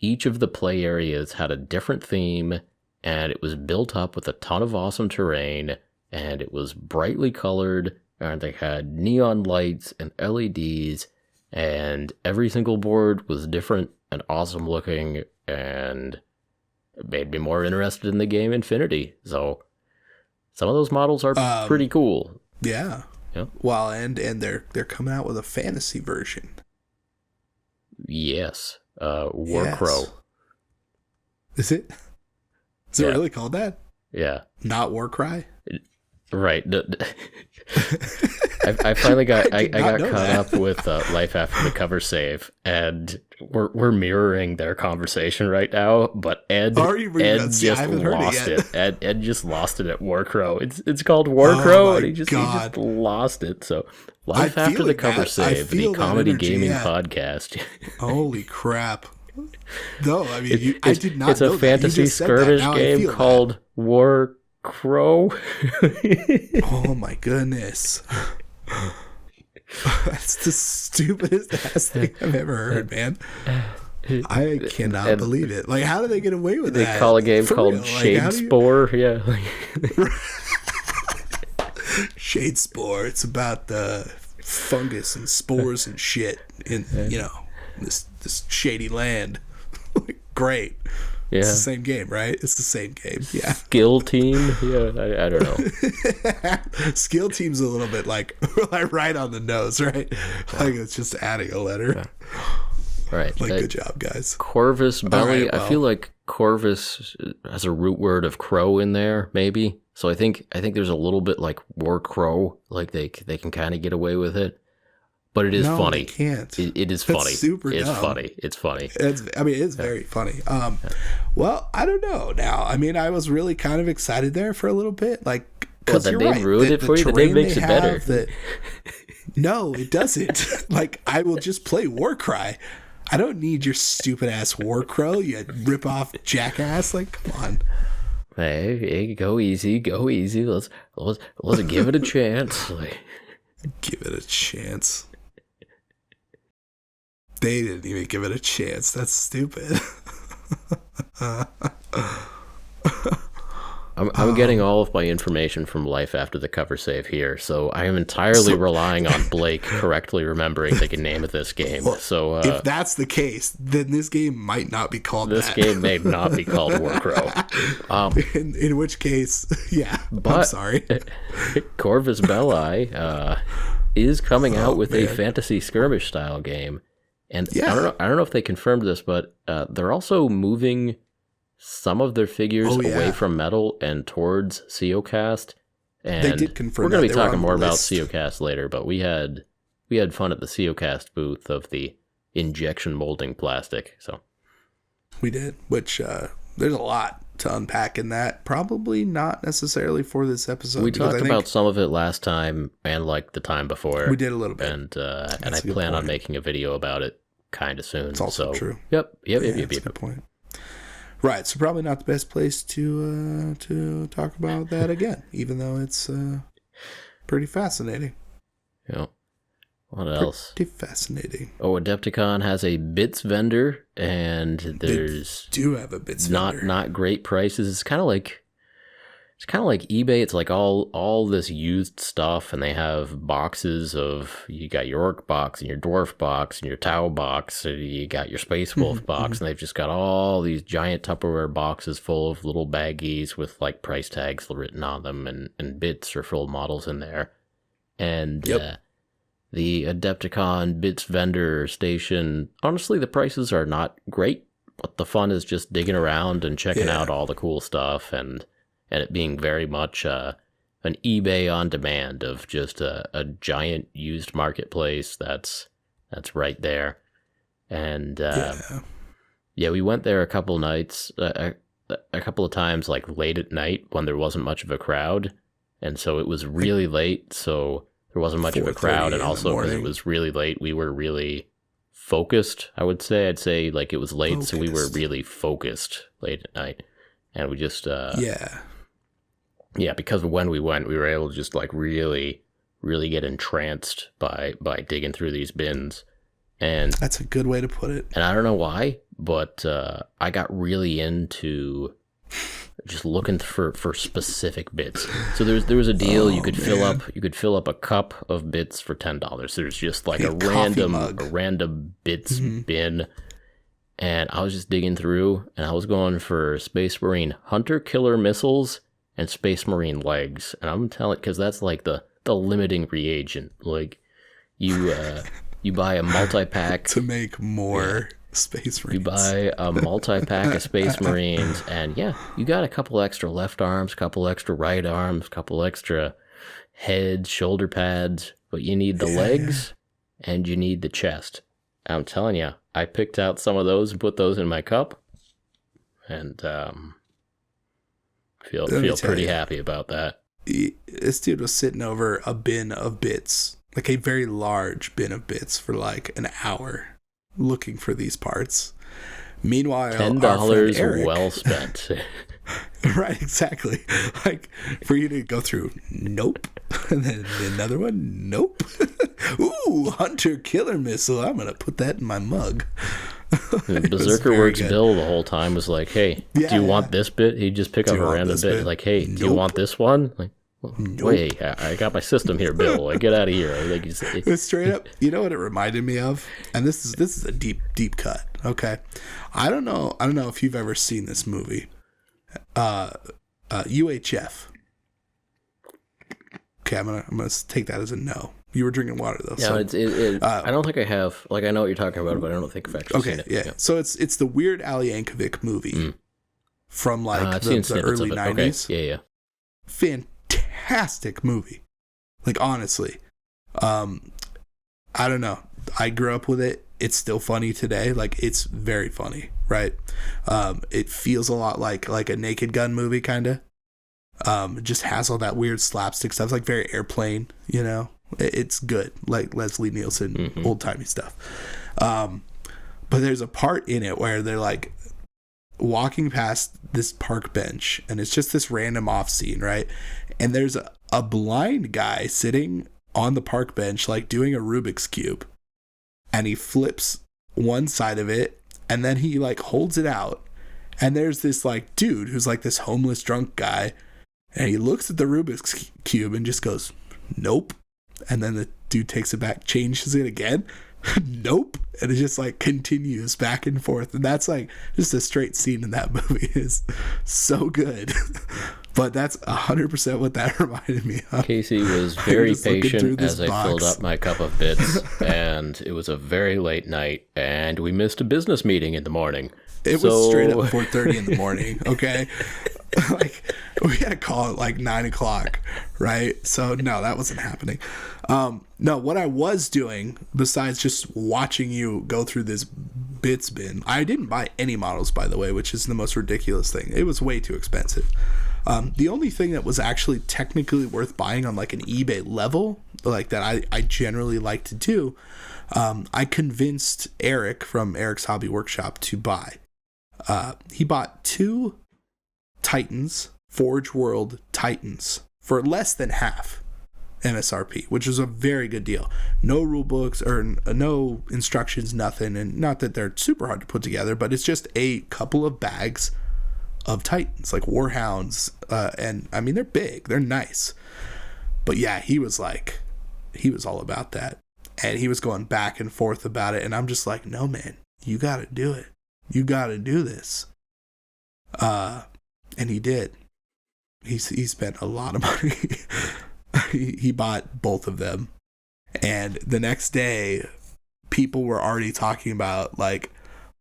Speaker 2: of the play areas had a different theme, and it was built up with a ton of awesome terrain, and it was brightly colored, and they had neon lights and LEDs, and every single board was different and awesome looking, and it made me more interested in the game Infinity. So some of those models are pretty cool.
Speaker 1: Yeah. Well, and they're coming out with a fantasy version.
Speaker 2: Yes. Warcrow.
Speaker 1: Is it? Is it really called that?
Speaker 2: Yeah.
Speaker 1: Not Warcry?
Speaker 2: Right. I finally got caught up with Life After the Cover Save, and we're mirroring their conversation right now. But Ed just lost it. Ed just lost it at Warcrow. It's called Warcrow, and he just lost it. So Life After the Cover Save, the comedy gaming podcast.
Speaker 1: Holy crap! No, I mean I did not.
Speaker 2: It's a fantasy skirmish game called Warcrow.
Speaker 1: Oh my goodness. That's the stupidest ass thing I've ever heard, man. I cannot believe it. Like, how do they get away with that?
Speaker 2: They call a game called Shadespore.
Speaker 1: Shadespore. It's about the fungus and spores and shit in this shady land. Great.
Speaker 2: Yeah.
Speaker 1: It's the same game, right? It's the same game. Yeah.
Speaker 2: Skill Team? Yeah, I don't know.
Speaker 1: Skill Team's a little bit like right on the nose, right? Like it's just adding a letter.
Speaker 2: All right.
Speaker 1: Like, good job, guys.
Speaker 2: Corvus Belly.
Speaker 1: Right, well.
Speaker 2: I feel like Corvus has a root word of crow in there, maybe. So I think there's a little bit like War Crow, like they can kind of get away with it. But it is funny.
Speaker 1: They can't.
Speaker 2: It is funny.
Speaker 1: It's super dumb.
Speaker 2: It's funny.
Speaker 1: It's very funny. Well, I don't know now. I mean, I was really kind of excited there for a little bit. Like, because you're right.
Speaker 2: Ruined it for you? The name makes it better.
Speaker 1: No, it doesn't. Like, I will just play Warcry. I don't need your stupid ass Warcrow, you rip off jackass. Like, come on.
Speaker 2: Hey, go easy. Let's give it a chance.
Speaker 1: Give it a chance. They didn't even give it a chance. That's stupid.
Speaker 2: I'm getting all of my information from Life After the Cover Save here, so I am entirely relying on Blake correctly remembering the name of this game.
Speaker 1: Well,
Speaker 2: so
Speaker 1: if that's the case, then this game might not be called
Speaker 2: this game may not be called Warcrow.
Speaker 1: In which case, yeah,
Speaker 2: but
Speaker 1: I'm sorry.
Speaker 2: Corvus Belli is coming out with a fantasy skirmish style game. And I don't know if they confirmed this, but they're also moving some of their figures away from metal and towards COCast. And
Speaker 1: they did confirm
Speaker 2: we're going to be
Speaker 1: they
Speaker 2: talking more about COCast later, but we had fun at the COCast booth of the injection molding plastic. So
Speaker 1: we did, which there's a lot to unpack in that. Probably not necessarily for this episode.
Speaker 2: We talked about some of it last time and like the time before.
Speaker 1: We did a little bit,
Speaker 2: and I plan on making a video about it kind of soon.
Speaker 1: It's also true.
Speaker 2: Yep.
Speaker 1: That's a good point. Right, so probably not the best place to talk about that again, even though it's pretty fascinating.
Speaker 2: Yeah. What else?
Speaker 1: Pretty fascinating.
Speaker 2: Oh, Adepticon has a bits vendor, and there's
Speaker 1: do have a bits vendor.
Speaker 2: Not great prices. It's kind of like eBay. It's like all this used stuff, and they have boxes of, you got your orc box and your dwarf box and your Tau box, and you got your Space Wolf box, and they've just got all these giant Tupperware boxes full of little baggies with like price tags written on them, and bits or full models in there. And the Adepticon bits vendor station, honestly, the prices are not great, but the fun is just digging around and checking out all the cool stuff, and it being very much an eBay on demand of just a giant used marketplace that's right there. And we went there a couple nights, a couple of times, like late at night when there wasn't much of a crowd, and so it was really late, so there wasn't much of a crowd, and also because it was really late, we were really focused. I'd say like it was late, so we were really focused late at night, and we just because when we went, we were able to just like really get entranced by digging through these bins. And
Speaker 1: that's a good way to put it.
Speaker 2: And I don't know why, but I got really into just looking for specific bits. So there was a deal. You could fill up a cup of bits for $10. There's just like a random bits bin. And I was just digging through, and I was going for Space Marine Hunter Killer missiles and Space Marine legs. And I'm telling, because that's like the limiting reagent. Like you buy a multi-pack
Speaker 1: to make more Space Marines.
Speaker 2: You buy a multi-pack of Space Marines, and you got a couple extra left arms, couple extra right arms, couple extra heads, shoulder pads, but you need the legs and you need the chest. I'm telling you, I picked out some of those and put those in my cup, and feel pretty happy about that.
Speaker 1: This dude was sitting over a bin of bits, like a very large bin of bits, for like an hour looking for these parts. Meanwhile,
Speaker 2: $10 Eric, well spent.
Speaker 1: Right, exactly. Like for you to go through, nope, and then another one, nope. Ooh, Hunter Killer missile. I'm gonna put that in my mug.
Speaker 2: Berserker Works Bill the whole time was like, "Hey, do you want this bit?" He'd just pick up a random bit. Like, "Hey, do you want this one?" Like, wait, I got my system here, Bill. Like, get out of here. Like,
Speaker 1: straight up. You know what it reminded me of? And this is a deep cut. Okay, I don't know if you've ever seen this movie, UHF. Okay, I'm gonna take that as a no. You were drinking water though.
Speaker 2: Yeah, so, I don't think I have. Like, I know what you're talking about, but I don't think I've actually seen it.
Speaker 1: Yeah. So it's the Weird Al Yankovic movie from like the early 90s.
Speaker 2: Okay. Yeah.
Speaker 1: Fantastic movie. Like, honestly, I don't know. I grew up with it. It's still funny today. Like, it's very funny, right? It feels a lot like a Naked Gun movie, kind of. It just has all that weird slapstick stuff. It's like very Airplane, you know? It's good, like Leslie Nielsen, old-timey stuff. But there's a part in it where they're like walking past this park bench, and it's just this random off scene, right? And there's a blind guy sitting on the park bench, like doing a Rubik's Cube, and he flips one side of it, and then he like holds it out, and there's this like dude who's like this homeless drunk guy, and he looks at the Rubik's Cube and just goes, nope. And then the dude takes it back, changes it again, Nope. And it just like continues back and forth. And that's like just a straight scene in that movie is so good. But that's 100% what that reminded me of.
Speaker 2: Casey was very patient as I filled up my cup of bits, and it was a very late night, and we missed a business meeting in the morning.
Speaker 1: It was straight up 4:30 in the morning, okay? Like, we had a call at like 9 o'clock, right? So, no, that wasn't happening. No, what I was doing, besides just watching you go through this bits bin, I didn't buy any models, by the way, which is the most ridiculous thing. It was way too expensive. The only thing that was actually technically worth buying on like an eBay level, like that I generally like to do, I convinced Eric from Eric's Hobby Workshop to buy. He bought 2 Titans, Forge World Titans, for less than half MSRP, which is a very good deal. No rule books or no instructions, nothing. And not that they're super hard to put together, but it's just a couple of bags of Titans, like Warhounds, and I mean they're big, they're nice, but yeah, he was all about that, and he was going back and forth about it, and I'm just like, no man, you gotta do it, you gotta do this, and he did. He spent a lot of money. he bought both of them, and the next day people were already talking about like,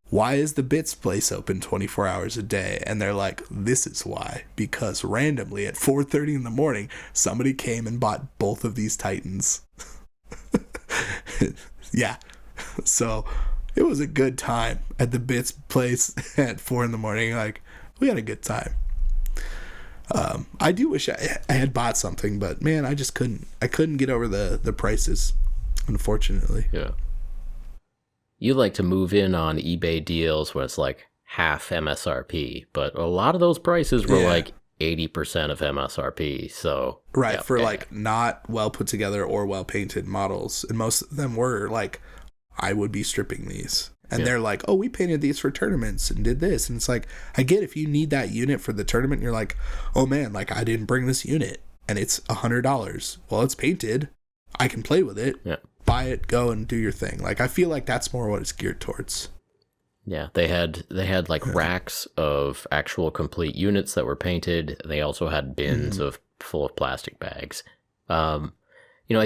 Speaker 1: why is the bits place open 24 hours a day? And they're like, this is why. Because randomly at 4:30 in the morning, somebody came and bought both of these Titans. Yeah. So it was a good time at the bits place at 4 in the morning. Like, we had a good time. I do wish I had bought something, but man, I just couldn't. I couldn't get over the prices, unfortunately.
Speaker 2: Yeah. You like to move in on eBay deals where it's like half MSRP, but a lot of those prices were like 80% of MSRP. So
Speaker 1: right, for like not well put together or well painted models, and most of them were like, I would be stripping these, and they're like, oh, we painted these for tournaments and did this, and it's like, I get if you need that unit for the tournament, you're like, oh man, like I didn't bring this unit and it's $100. Well, it's painted, I can play with it. Yeah. Buy it, go and do your thing. Like, I feel like that's more what it's geared towards.
Speaker 2: Yeah, they had like racks of actual complete units that were painted. They also had bins full of plastic bags. I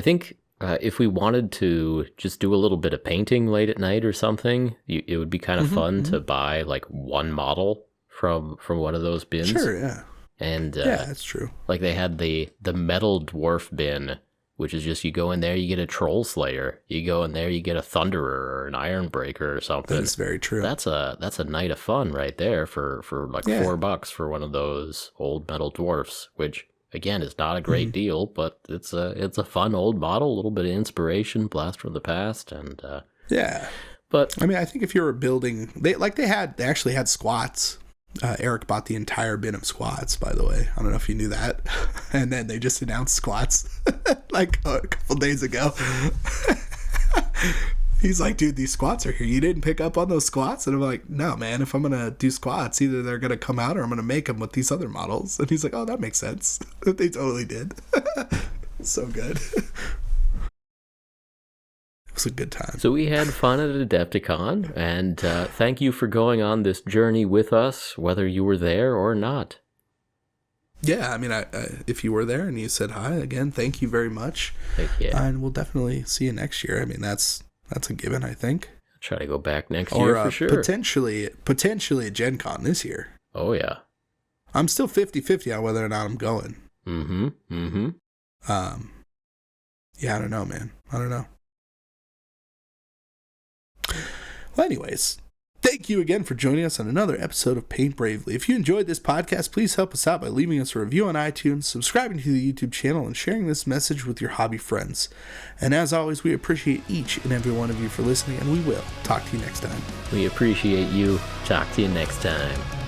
Speaker 2: think if we wanted to just do a little bit of painting late at night or something, it would be kind of fun to buy like one model from one of those bins.
Speaker 1: Sure, yeah.
Speaker 2: And
Speaker 1: yeah, that's true.
Speaker 2: Like they had the metal dwarf bin, which is just, you go in there, you get a Troll Slayer. You go in there, you get a Thunderer or an Iron Breaker or something.
Speaker 1: That's very true.
Speaker 2: That's a night of fun right there for like $4 for one of those old metal dwarfs, which again is not a great deal, but it's a fun old model, a little bit of inspiration, blast from the past, and But
Speaker 1: I mean, I think if you were building, they actually had squats. Eric bought the entire bin of squats, by the way. I don't know if you knew that. And then they just announced squats like a couple days ago. He's like, dude, these squats are here. You didn't pick up on those squats? And I'm like, no, man, if I'm going to do squats, either they're going to come out or I'm going to make them with these other models. And he's like, oh, that makes sense. They totally did. So good. It was a good time.
Speaker 2: So we had fun at Adepticon, and thank you for going on this journey with us, whether you were there or not.
Speaker 1: Yeah, I mean, if you were there and you said hi, again, thank you very much.
Speaker 2: Heck yeah.
Speaker 1: And we'll definitely see you next year. I mean, that's a given, I think.
Speaker 2: I'll try to go back next year for sure.
Speaker 1: Potentially at Gen Con this year.
Speaker 2: Oh, yeah.
Speaker 1: I'm still 50-50 on whether or not I'm going. Yeah, I don't know, man. I don't know. Well, anyways, thank you again for joining us on another episode of Paint Bravely. If you enjoyed this podcast, please help us out by leaving us a review on iTunes, subscribing to the YouTube channel, and sharing this message with your hobby friends. And as always, we appreciate each and every one of you for listening, and we will talk to you next time.
Speaker 2: We appreciate you. Talk to you next time.